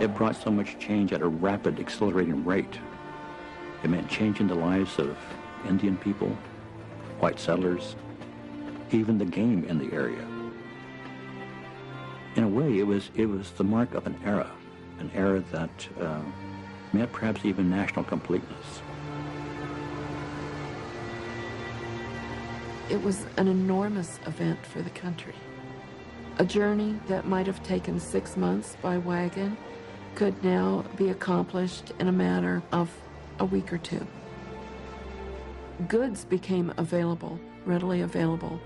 It brought so much change at a rapid, accelerating rate. It meant changing the lives of Indian people, white settlers, even the game in the area. In a way, it was the mark of an era that meant perhaps even national completeness. It was an enormous event for the country. A journey that might have taken 6 months by wagon could now be accomplished in a matter of a week or two. Goods became available, readily available.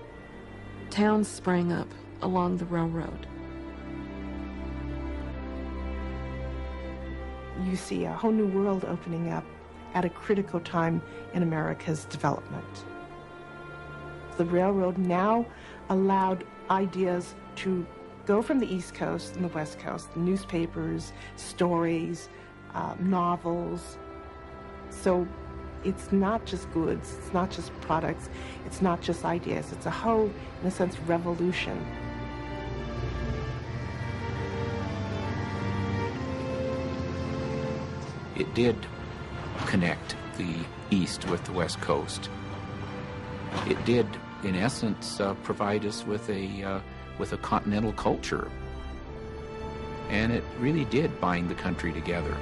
Towns sprang up along the railroad. You see a whole new world opening up at a critical time in America's development. The railroad now allowed ideas to go from the East Coast and the West Coast, newspapers, stories, novels, So it's not just goods, it's not just products, it's not just ideas, it's a whole, in a sense, revolution. It did connect the East with the West Coast. It did, in essence, provide us with a continental culture. And it really did bind the country together.